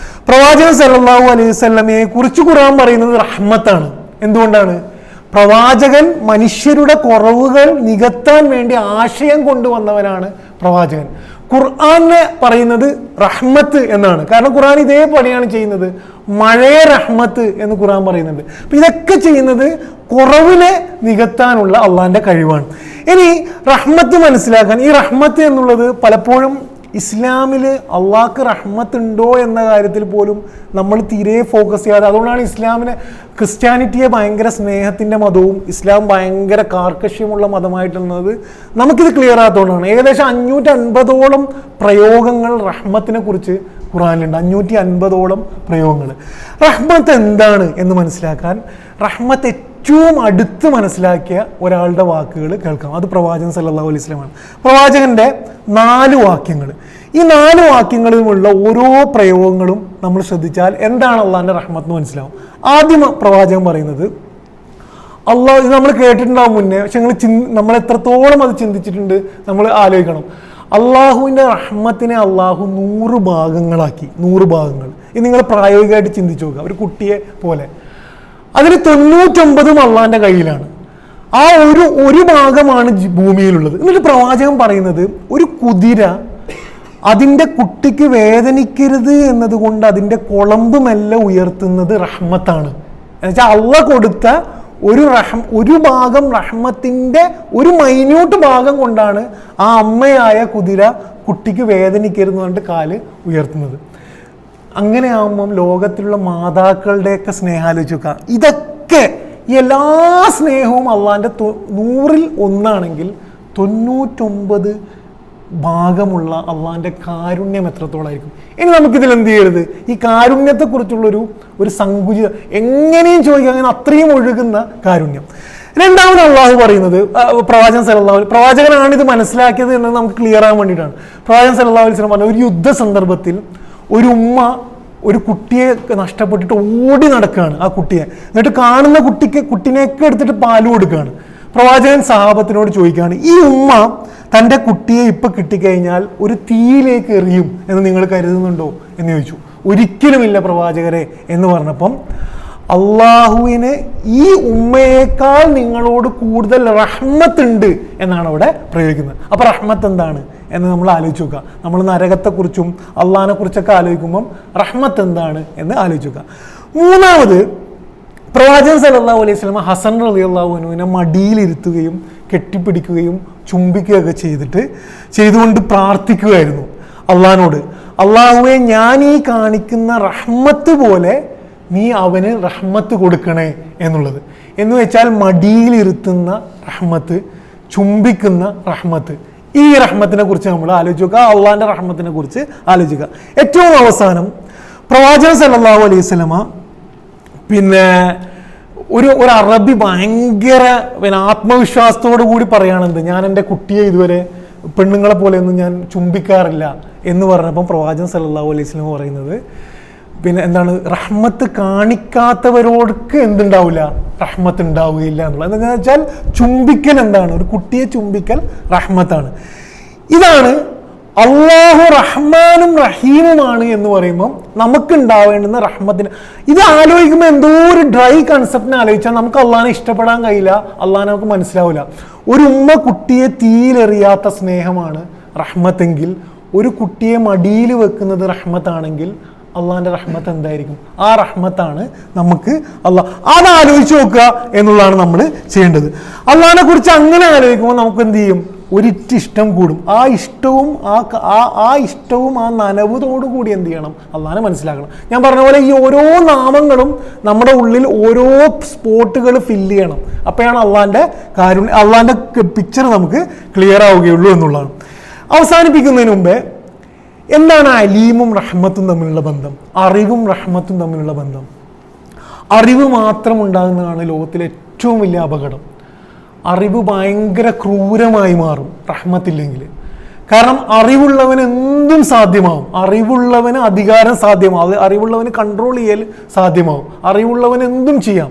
പ്രവാചകൻ സല്ലല്ലാഹു അലൈഹി വസല്ലമയെ കുറിച്ച് ഖുർആൻ പറയുന്നത് റഹ്മത്താണ്. എന്തുകൊണ്ടാണ്? പ്രവാചകൻ മനുഷ്യരുടെ കുറവുകൾ നികത്താൻ വേണ്ടി ആശയം കൊണ്ടുവന്നവനാണ് പ്രവാചകൻ. ഖുർആനെ പറയുന്നത് റഹ്മത്ത് എന്നാണ്. കാരണം ഖുർആൻ ഇതേ പണിയാണ് ചെയ്യുന്നത്. മഴയെ റഹ്മത്ത് എന്ന് ഖുർആൻ പറയുന്നുണ്ട്. അപ്പൊ ഇതൊക്കെ ചെയ്യുന്നത് കുറവിനെ നികത്താനുള്ള അള്ളാഹിന്റെ കഴിവാണ്. ഇനി റഹ്മത്ത് മനസ്സിലാക്കാൻ, ഈ റഹ്മത്ത് എന്നുള്ളത് പലപ്പോഴും ഇസ്ലാമിൽ അള്ളാഹ്ക്ക് റഹ്മത്ത് ഉണ്ടോ എന്ന കാര്യത്തിൽ പോലും നമ്മൾ തീരെ ഫോക്കസ് ചെയ്യാതെ, അതുകൊണ്ടാണ് ഇസ്ലാമിനെ, ക്രിസ്ത്യാനിറ്റിയെ ഭയങ്കര സ്നേഹത്തിൻ്റെ മതവും ഇസ്ലാം ഭയങ്കര കാർക്കശ്യമുള്ള മതമായിട്ടുള്ളത് നമുക്കിത് ക്ലിയർ ആകാത്തതുകൊണ്ടാണ്. ഏകദേശം 550ഓളം പ്രയോഗങ്ങൾ റഹ്മത്തിനെ കുറിച്ച് ഖുർആനിലുണ്ട്. 550ഓളം പ്രയോഗങ്ങൾ. റഹ്മത്ത് എന്താണ് എന്ന് മനസ്സിലാക്കാൻ റഹ്മത്ത് ഏറ്റവും അടുത്ത് മനസ്സിലാക്കിയ ഒരാളുടെ വാക്കുകൾ കേൾക്കാം. അത് പ്രവാചകൻ സല്ലല്ലാഹു അലൈഹി വസല്ലമാണ്. പ്രവാചകന്റെ 4 വാക്യങ്ങൾ. ഈ 4 വാക്യങ്ങളിലുമുള്ള ഓരോ പ്രയോഗങ്ങളും നമ്മൾ ശ്രദ്ധിച്ചാൽ എന്താണ് അള്ളാഹിന്റെ റഹ്മത്ത് എന്ന് മനസ്സിലാവും. ആദ്യം പ്രവാചകൻ പറയുന്നത്, അള്ളാഹ്, ഇത് നമ്മൾ കേട്ടിട്ടുണ്ടാവും മുന്നേ, പക്ഷെ നമ്മൾ എത്രത്തോളം അത് ചിന്തിച്ചിട്ടുണ്ട് നമ്മൾ ആലോചിക്കണം. അള്ളാഹുവിൻ്റെ റഹ്മത്തിനെ അള്ളാഹു 100 ഭാഗങ്ങളാക്കി. 100 ഭാഗങ്ങൾ. ഇത് നിങ്ങൾ പ്രായോഗികമായിട്ട് ചിന്തിച്ചു നോക്കുക. ഒരു കുട്ടിയെ പോലെ അതിൽ 99 അള്ളാഹിന്റെ കയ്യിലാണ്. ആ ഒരു ഭാഗമാണ് ഭൂമിയിലുള്ളത്. എന്നിട്ട് പ്രവാചകൻ പറയുന്നത്, ഒരു കുതിര അതിൻ്റെ കുട്ടിക്ക് വേദനിക്കരുത് എന്നതുകൊണ്ട് അതിൻ്റെ കുളമ്പ് മെല്ലെ ഉയർത്തുന്നത് റഹ്മത്താണ്. എന്നുവെച്ചാൽ അള്ളാഹ് കൊടുത്ത ഒരു ഭാഗം റഹ്മത്തിൻ്റെ ഒരു മൈന്യൂട്ട് ഭാഗം കൊണ്ടാണ് ആ അമ്മയായ കുതിര കുട്ടിക്ക് വേദനിക്കരുതെന്ന് പറഞ്ഞിട്ട് കാല് ഉയർത്തുന്നത്. അങ്ങനെ ആകുമ്പം ലോകത്തിലുള്ള മാതാക്കളുടെയൊക്കെ സ്നേഹം ആലോചിച്ച് നോക്കുക. ഇതൊക്കെ എല്ലാ സ്നേഹവും അള്ളാഹിൻ്റെ 100ൽ 1 99 ഭാഗമുള്ള അള്ളാഹിൻ്റെ കാരുണ്യം എത്രത്തോളമായിരിക്കും. ഇനി നമുക്കിതിൽ എന്ത് ചെയ്യരുത്? ഈ കാരുണ്യത്തെക്കുറിച്ചുള്ളൊരു സങ്കുചിത, എങ്ങനെയും ചോദിക്കുക, അങ്ങനെ അത്രയും ഒഴുകുന്ന കാരുണ്യം. രണ്ടാമത് അള്ളാഹു പറയുന്നത്, പ്രവാചകൻ സല്ലല്ലാഹു അലൈഹി, പ്രവാചകനാണ് ഇത് മനസ്സിലാക്കിയത് എന്ന് നമുക്ക് ക്ലിയർ ആകാൻ വേണ്ടിയിട്ടാണ്. പ്രവാചകൻ സല്ലല്ലാഹു അലൈഹി വസല്ലം പറഞ്ഞ, ഒരു യുദ്ധ സന്ദർഭത്തിൽ ഒരു ഉമ്മ ഒരു കുട്ടിയെ നഷ്ടപ്പെട്ടിട്ട് ഓടി നടക്കുകയാണ്. ആ കുട്ടിയെ എന്നിട്ട് കാണുന്ന കുട്ടിനെയൊക്കെ എടുത്തിട്ട് പാല് കൊടുക്കുകയാണ്. പ്രവാചകൻ സഹാബത്തിനോട് ചോദിക്കുകയാണ്, ഈ ഉമ്മ തൻ്റെ കുട്ടിയെ ഇപ്പം കിട്ടിക്കഴിഞ്ഞാൽ ഒരു തീയിലേക്ക് എറിയും എന്ന് നിങ്ങൾ കരുതുന്നുണ്ടോ എന്ന് ചോദിച്ചു. ഒരിക്കലുമില്ല പ്രവാചകരെ എന്ന് പറഞ്ഞപ്പം, അള്ളാഹുവിന് ഈ ഉമ്മയേക്കാൾ നിങ്ങളോട് കൂടുതൽ റഹ്മത്തുണ്ട് എന്നാണ് അവിടെ പ്രയോഗിക്കുന്നത്. അപ്പൊ റഹ്മത്ത് എന്താണ് എന്ന് നമ്മൾ ആലോചിച്ച് നോക്കുക. നമ്മൾ നരകത്തെക്കുറിച്ചും അള്ളാഹിനെ കുറിച്ചൊക്കെ ആലോചിക്കുമ്പം റഹ്മത്ത് എന്താണ് എന്ന് ആലോചിച്ച് നോക്കുക. മൂന്നാമത്, പ്രവാചകൻ സല്ലല്ലാഹു അലൈഹി വസല്ലം ഹസൻ റളിയല്ലാഹു അൻഹുവിനെ മടിയിലിരുത്തുകയും കെട്ടിപ്പിടിക്കുകയും ചുംബിക്കുകയൊക്കെ ചെയ്തുകൊണ്ട് പ്രാർത്ഥിക്കുകയായിരുന്നു അള്ളാഹിനോട്, അള്ളാഹുവെ, ഞാൻ ഈ കാണിക്കുന്ന റഹ്മത്ത് പോലെ നീ അവന് റഹ്മത്ത് കൊടുക്കണേ എന്നുള്ളത്. എന്ന് വെച്ചാൽ മടിയിലിരുത്തുന്ന റഹ്മത്ത്, ചുംബിക്കുന്ന റഹ്മത്ത്. ഈ റഹ്മത്തിനെ കുറിച്ച് നമ്മൾ ആലോചിക്കുക, അള്ളാഹിന്റെ റഹ്മത്തിനെ കുറിച്ച് ആലോചിക്കുക. ഏറ്റവും അവസാനം പ്രവാചകൻ സല്ലല്ലാഹു അലൈഹി വസല്ലമ പിന്നെ ഒരു അറബി ഭയങ്കര ആത്മവിശ്വാസത്തോടു കൂടി പറയുകയാണെന്ത്, ഞാൻ എൻ്റെ കുട്ടിയെ ഇതുവരെ പെണ്ണുങ്ങളെ പോലെയൊന്നും ഞാൻ ചുംബിക്കാറില്ല എന്ന് പറഞ്ഞപ്പം പ്രവാചകൻ സല്ലല്ലാഹു അലൈഹി വസല്ലമ പറയുന്നത്, പിന്നെ എന്താണ്, റഹ്മത്ത് കാണിക്കാത്തവരോർക്ക് എന്തുണ്ടാവില്ല, റഹ്മത്ത് ഉണ്ടാവുകയില്ല എന്നുള്ളത്. എന്താണെന്ന് വെച്ചാൽ ചുംബിക്കൽ എന്താണ്, ഒരു കുട്ടിയെ ചുംബിക്കൽ റഹ്മത്താണ്. ഇതാണ് അള്ളാഹു റഹ്മാനും റഹീമുമാണ് എന്ന് പറയുമ്പോൾ നമുക്ക് ഉണ്ടാവേണ്ടുന്ന റഹ്മത്തിന്, ഇത് ആലോചിക്കുമ്പോൾ എന്തോ ഒരു ഡ്രൈ കൺസെപ്റ്റിനെ ആലോചിച്ചാൽ നമുക്ക് അള്ളാഹിനെ ഇഷ്ടപ്പെടാൻ കഴിയില്ല, അള്ളാഹിനെ നമുക്ക് മനസ്സിലാവില്ല. ഒരു ഉമ്മ കുട്ടിയെ തീയിലെറിയാത്ത സ്നേഹമാണ് റഹ്മത്തെങ്കിൽ, ഒരു കുട്ടിയെ മടിയിൽ വെക്കുന്നത് റഹ്മത്താണെങ്കിൽ അള്ളാഹിന്റെ റഹ്മത്ത് എന്തായിരിക്കും? ആ റഹ്മത്താണ് നമുക്ക് അത് ആലോചിച്ച് നോക്കുക എന്നുള്ളതാണ് നമ്മൾ ചെയ്യേണ്ടത്. അള്ളാഹിനെ കുറിച്ച് അങ്ങനെ ആലോചിക്കുമ്പോൾ നമുക്ക് എന്ത് ചെയ്യും? ഒരിറ്റ് ഇഷ്ടം കൂടും. ആ ഇഷ്ടവും ആ നനവതോടു കൂടി എന്ത് ചെയ്യണം? അള്ളാഹിനെ മനസ്സിലാക്കണം. ഞാൻ പറഞ്ഞ പോലെ ഈ ഓരോ നാമങ്ങളും നമ്മുടെ ഉള്ളിൽ ഓരോ സ്പോട്ടുകൾ ഫില്ല് ചെയ്യണം. അപ്പോഴാണ് അള്ളാഹിന്റെ പിക്ചർ നമുക്ക് ക്ലിയർ ആവുകയുള്ളൂ എന്നുള്ളതാണ്. അവസാനിപ്പിക്കുന്നതിന് മുമ്പേ, എന്താണ് അലീമും റഹ്മത്തും തമ്മിലുള്ള ബന്ധം? അറിവും റഹ്മത്തും തമ്മിലുള്ള ബന്ധം. അറിവ് മാത്രം ഉണ്ടാകുന്നതാണ് ലോകത്തിലെ ഏറ്റവും വലിയ അപകടം. അറിവ് ഭയങ്കര ക്രൂരമായി മാറും റഹ്മത്തില്ലെങ്കിൽ. കാരണം അറിവുള്ളവന് എന്തും സാധ്യമാവും, അറിവുള്ളവന് അധികാരം സാധ്യമാവും, അറിവുള്ളവന് കൺട്രോൾ ചെയ്യൽ സാധ്യമാവും, അറിവുള്ളവന് എന്തും ചെയ്യാം.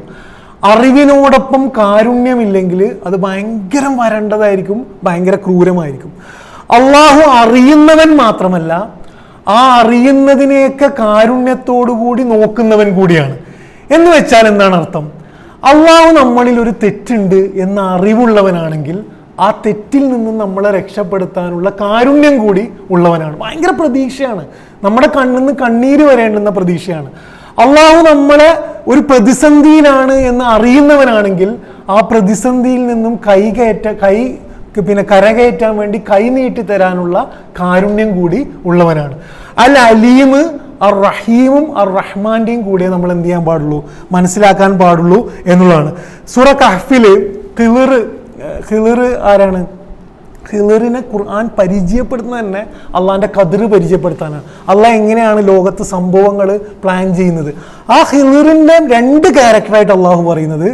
അറിവിനോടൊപ്പം കാരുണ്യമില്ലെങ്കിൽ അത് ഭയങ്കര വരണ്ടതായിരിക്കും, ഭയങ്കര ക്രൂരമായിരിക്കും. അള്ളാഹു അറിയുന്നവൻ മാത്രമല്ല, ആ അറിയുന്നതിനെയൊക്കെ കാരുണ്യത്തോടുകൂടി നോക്കുന്നവൻ കൂടിയാണ്. എന്ന് വെച്ചാൽ എന്താണ് അർത്ഥം? അള്ളാഹു നമ്മളിൽ ഒരു തെറ്റുണ്ട് എന്ന അറിവുള്ളവനാണെങ്കിൽ ആ തെറ്റിൽ നിന്നും നമ്മളെ രക്ഷപ്പെടുത്താനുള്ള കാരുണ്യം കൂടി ഉള്ളവനാണ്. ഭയങ്കര പ്രതീക്ഷയാണ്, നമ്മുടെ കണ്ണിൽ നിന്ന് കണ്ണീര് വരേണ്ടുന്ന പ്രതീക്ഷയാണ്. അള്ളാഹു നമ്മളെ ഒരു പ്രതിസന്ധിയിലാണ് എന്ന് അറിയുന്നവനാണെങ്കിൽ ആ പ്രതിസന്ധിയിൽ നിന്നും കരകയറ്റാൻ വേണ്ടി കൈനീട്ടി തരാനുള്ള കാരുണ്യം കൂടി ഉള്ളവനാണ്. അൽ അലീം അർ റഹീമും അർ റഹ്മാന്റെയും കൂടിയേ നമ്മൾ എന്ത് ചെയ്യാൻ പാടുള്ളൂ? മനസ്സിലാക്കാൻ പാടുള്ളൂ എന്നുള്ളതാണ്. സൂറ കഹ്ഫില് ഖിളിർ ആരാണ്? ഖിളിറിനെ ഖുർആൻ പരിചയപ്പെടുത്തുന്നത് തന്നെ അള്ളാഹിന്റെ ഖദർ പരിചയപ്പെടുത്താനാണ്. അള്ളാഹ് എങ്ങനെയാണ് ലോകത്ത് സംഭവങ്ങൾ പ്ലാൻ ചെയ്യുന്നത്. ആ ഖിളിറിന്റെ 2 ക്യാരക്ടറായിട്ട് അള്ളാഹു പറയുന്നത്,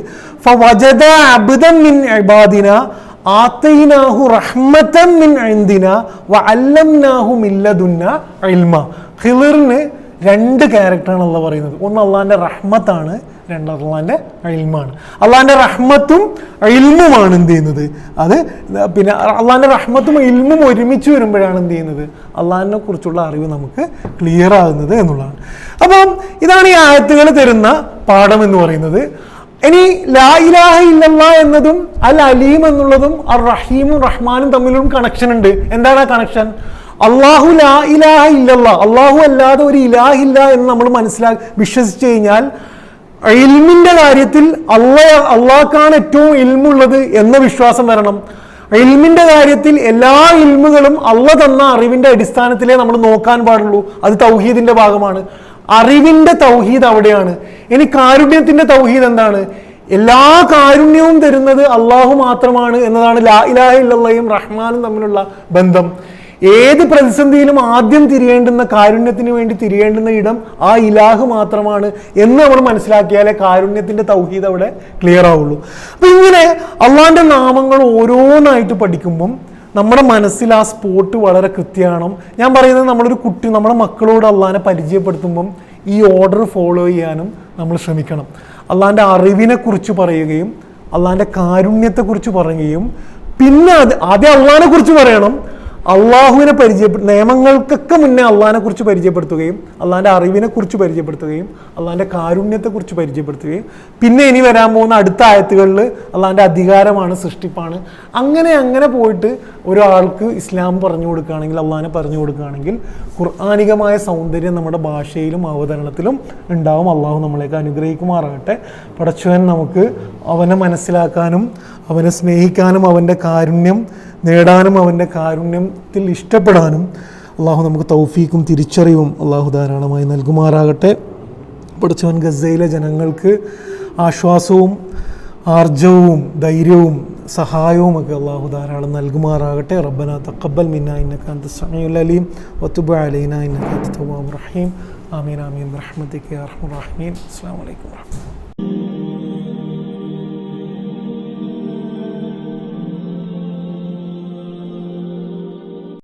ഫവജദ അബ്ദൻ മിൻ ഇബാദിനാ ആതൈനാഹു റഹ്മതൻ മിൻ ഇൻദിനാ വഅല്ലംനാഹു മിൻ ലദുന്നാ ഇൽമ. ഖിളിറിന് 2 ക്യാരക്ടറാണ് അള്ളാഹ് പറയുന്നത്. ഒന്ന് അള്ളാഹിന്റെ റഹ്മത്താണ്, രണ്ട് അള്ളാഹിന്റെ ഇൽമാണ്. അള്ളാഹിന്റെ റഹ്മത്തും ഇൽമുമാണ് എന്ത് ചെയ്യുന്നത്? അത് പിന്നെ അള്ളാഹിന്റെ റഹ്മത്തും ഇൽമും ഒരുമിച്ച് വരുമ്പോഴാണ് എന്ത് ചെയ്യുന്നത്? അള്ളാഹിനെ കുറിച്ചുള്ള അറിവ് നമുക്ക് ക്ലിയർ ആകുന്നത് എന്നുള്ളതാണ്. അപ്പം ഇതാണ് ഈ ആയത്തുകൾ തരുന്ന പാഠം എന്ന് പറയുന്നത്. ഇനി ലാ ഇലാഹ ഇല്ലല്ലാഹ് എന്നതും അൽ അലീം എന്നുള്ളതും അർ റഹീമും റഹ്മാനും തമ്മിലും കണക്ഷൻ ഉണ്ട്. എന്താണ് ആ കണക്ഷൻ? അള്ളാഹു ലാ ഇലാഹ ഇല്ലല്ലാഹ്, അള്ളാഹു അല്ലാതെ ഒരു ഇലാഹില്ല എന്ന് നമ്മൾ വിശ്വസിച്ച് കഴിഞ്ഞാൽ ഇൽമിന്റെ കാര്യത്തിൽ അള്ളാഹ്ക്കാണ് ഏറ്റവും ഇൽമുള്ളത് എന്ന വിശ്വാസം വരണം. ഇൽമിന്റെ കാര്യത്തിൽ എല്ലാ ഇൽമുകളും അള്ളാഹ് തന്ന അറിവിന്റെ അടിസ്ഥാനത്തിലേ നമ്മൾ നോക്കാൻ പാടുള്ളൂ. അത് തൗഹീദിന്റെ ഭാഗമാണ്. അറിവിന്റെ തൗഹീദ് അവിടെയാണ്. ഇനി കാരുണ്യത്തിന്റെ തൗഹീദ് എന്താണ്? എല്ലാ കാരുണ്യവും തരുന്നത് അള്ളാഹു മാത്രമാണ് എന്നതാണ് ലാ ഇലാഹ ഇല്ലല്ലാഹും റഹ്മാനും തമ്മിലുള്ള ബന്ധം. ഏത് പ്രതിസന്ധിയിലും ആദ്യം തിരിയേണ്ടുന്ന, കാരുണ്യത്തിന് വേണ്ടി തിരിയേണ്ടുന്ന ഇടം ആ ഇലാഹ് മാത്രമാണ് എന്ന് നമ്മൾ മനസ്സിലാക്കിയാലേ കാരുണ്യത്തിന്റെ തൗഹീദ് അവിടെ ക്ലിയർ ആവുള്ളൂ. അപ്പൊ ഇങ്ങനെ അള്ളാഹിന്റെ നാമങ്ങൾ ഓരോന്നായിട്ട് പഠിക്കുമ്പം നമ്മുടെ മനസ്സിൽ ആ സ്പോട്ട് വളരെ കൃത്യമാണ്. ഞാൻ പറയുന്നത്, നമ്മുടെ മക്കളോട് അള്ളാഹിനെ പരിചയപ്പെടുത്തുമ്പം ഈ ഓർഡർ ഫോളോ ചെയ്യാനും നമ്മൾ ശ്രമിക്കണം. അള്ളാഹിന്റെ അറിവിനെ കുറിച്ച് പറയുകയും അള്ളാഹിന്റെ കാരുണ്യത്തെക്കുറിച്ച് പറയുകയും പിന്നെ ആദ്യം അള്ളാഹിനെ കുറിച്ച് പറയണം. അള്ളാഹുവിനെ നിയമങ്ങൾക്കൊക്കെ മുന്നേ അള്ളാഹിനെ കുറിച്ച് പരിചയപ്പെടുത്തുകയും അള്ളാഹിന്റെ അറിവിനെ കുറിച്ച് പരിചയപ്പെടുത്തുകയും അള്ളാഹിന്റെ കാരുണ്യത്തെക്കുറിച്ച് പരിചയപ്പെടുത്തുകയും പിന്നെ ഇനി വരാൻ പോകുന്ന അടുത്ത ആയത്തുകളിൽ അള്ളാഹിന്റെ അധികാരമാണ്, സൃഷ്ടിപ്പാണ്. അങ്ങനെ പോയിട്ട് ഒരാൾക്ക് ഇസ്ലാം പറഞ്ഞു കൊടുക്കുകയാണെങ്കിൽ, അള്ളാഹിനെ പറഞ്ഞു കൊടുക്കുകയാണെങ്കിൽ ഖുർആനികമായ സൗന്ദര്യം നമ്മുടെ ഭാഷയിലും അവതരണത്തിലും ഉണ്ടാവും. അള്ളാഹു നമ്മളേക്ക് അനുഗ്രഹിക്കുമാറാകട്ടെ. പടച്ചവൻ നമുക്ക് അവനെ മനസ്സിലാക്കാനും അവനെ സ്നേഹിക്കാനും അവൻ്റെ കാരുണ്യം നേടാനും അവൻ്റെ കാരുണ്യത്തിൽ ഇഷ്ടപ്പെടാനും അള്ളാഹു നമുക്ക് തൗഫീക്കും തിരിച്ചറിവും അള്ളാഹു ധാരാളമായി നൽകുമാറാകട്ടെ. പടച്ചവൻ ഗസയിലെ ജനങ്ങൾക്ക് ആശ്വാസവും ആർജവും ധൈര്യവും സഹായവും ഒക്കെ അള്ളാഹു ധാരാളം നൽകുമാറാകട്ടെ. റബ്ബനാ തഖബ്ബൽ മിന്നാ ഇന്നക അൻതസ് സമീഉൽ അലീം വതുബ് അലൈനാ ഇന്നക അൻതത് തവ്വാബുർ റഹീം. ആമീൻ ആമീൻ ബിറഹ്മതിക യാ അർഹമർ റഹീമീൻ. അസ്സലാമു അലൈക്കും വറഹ്മത്തുള്ളാഹി.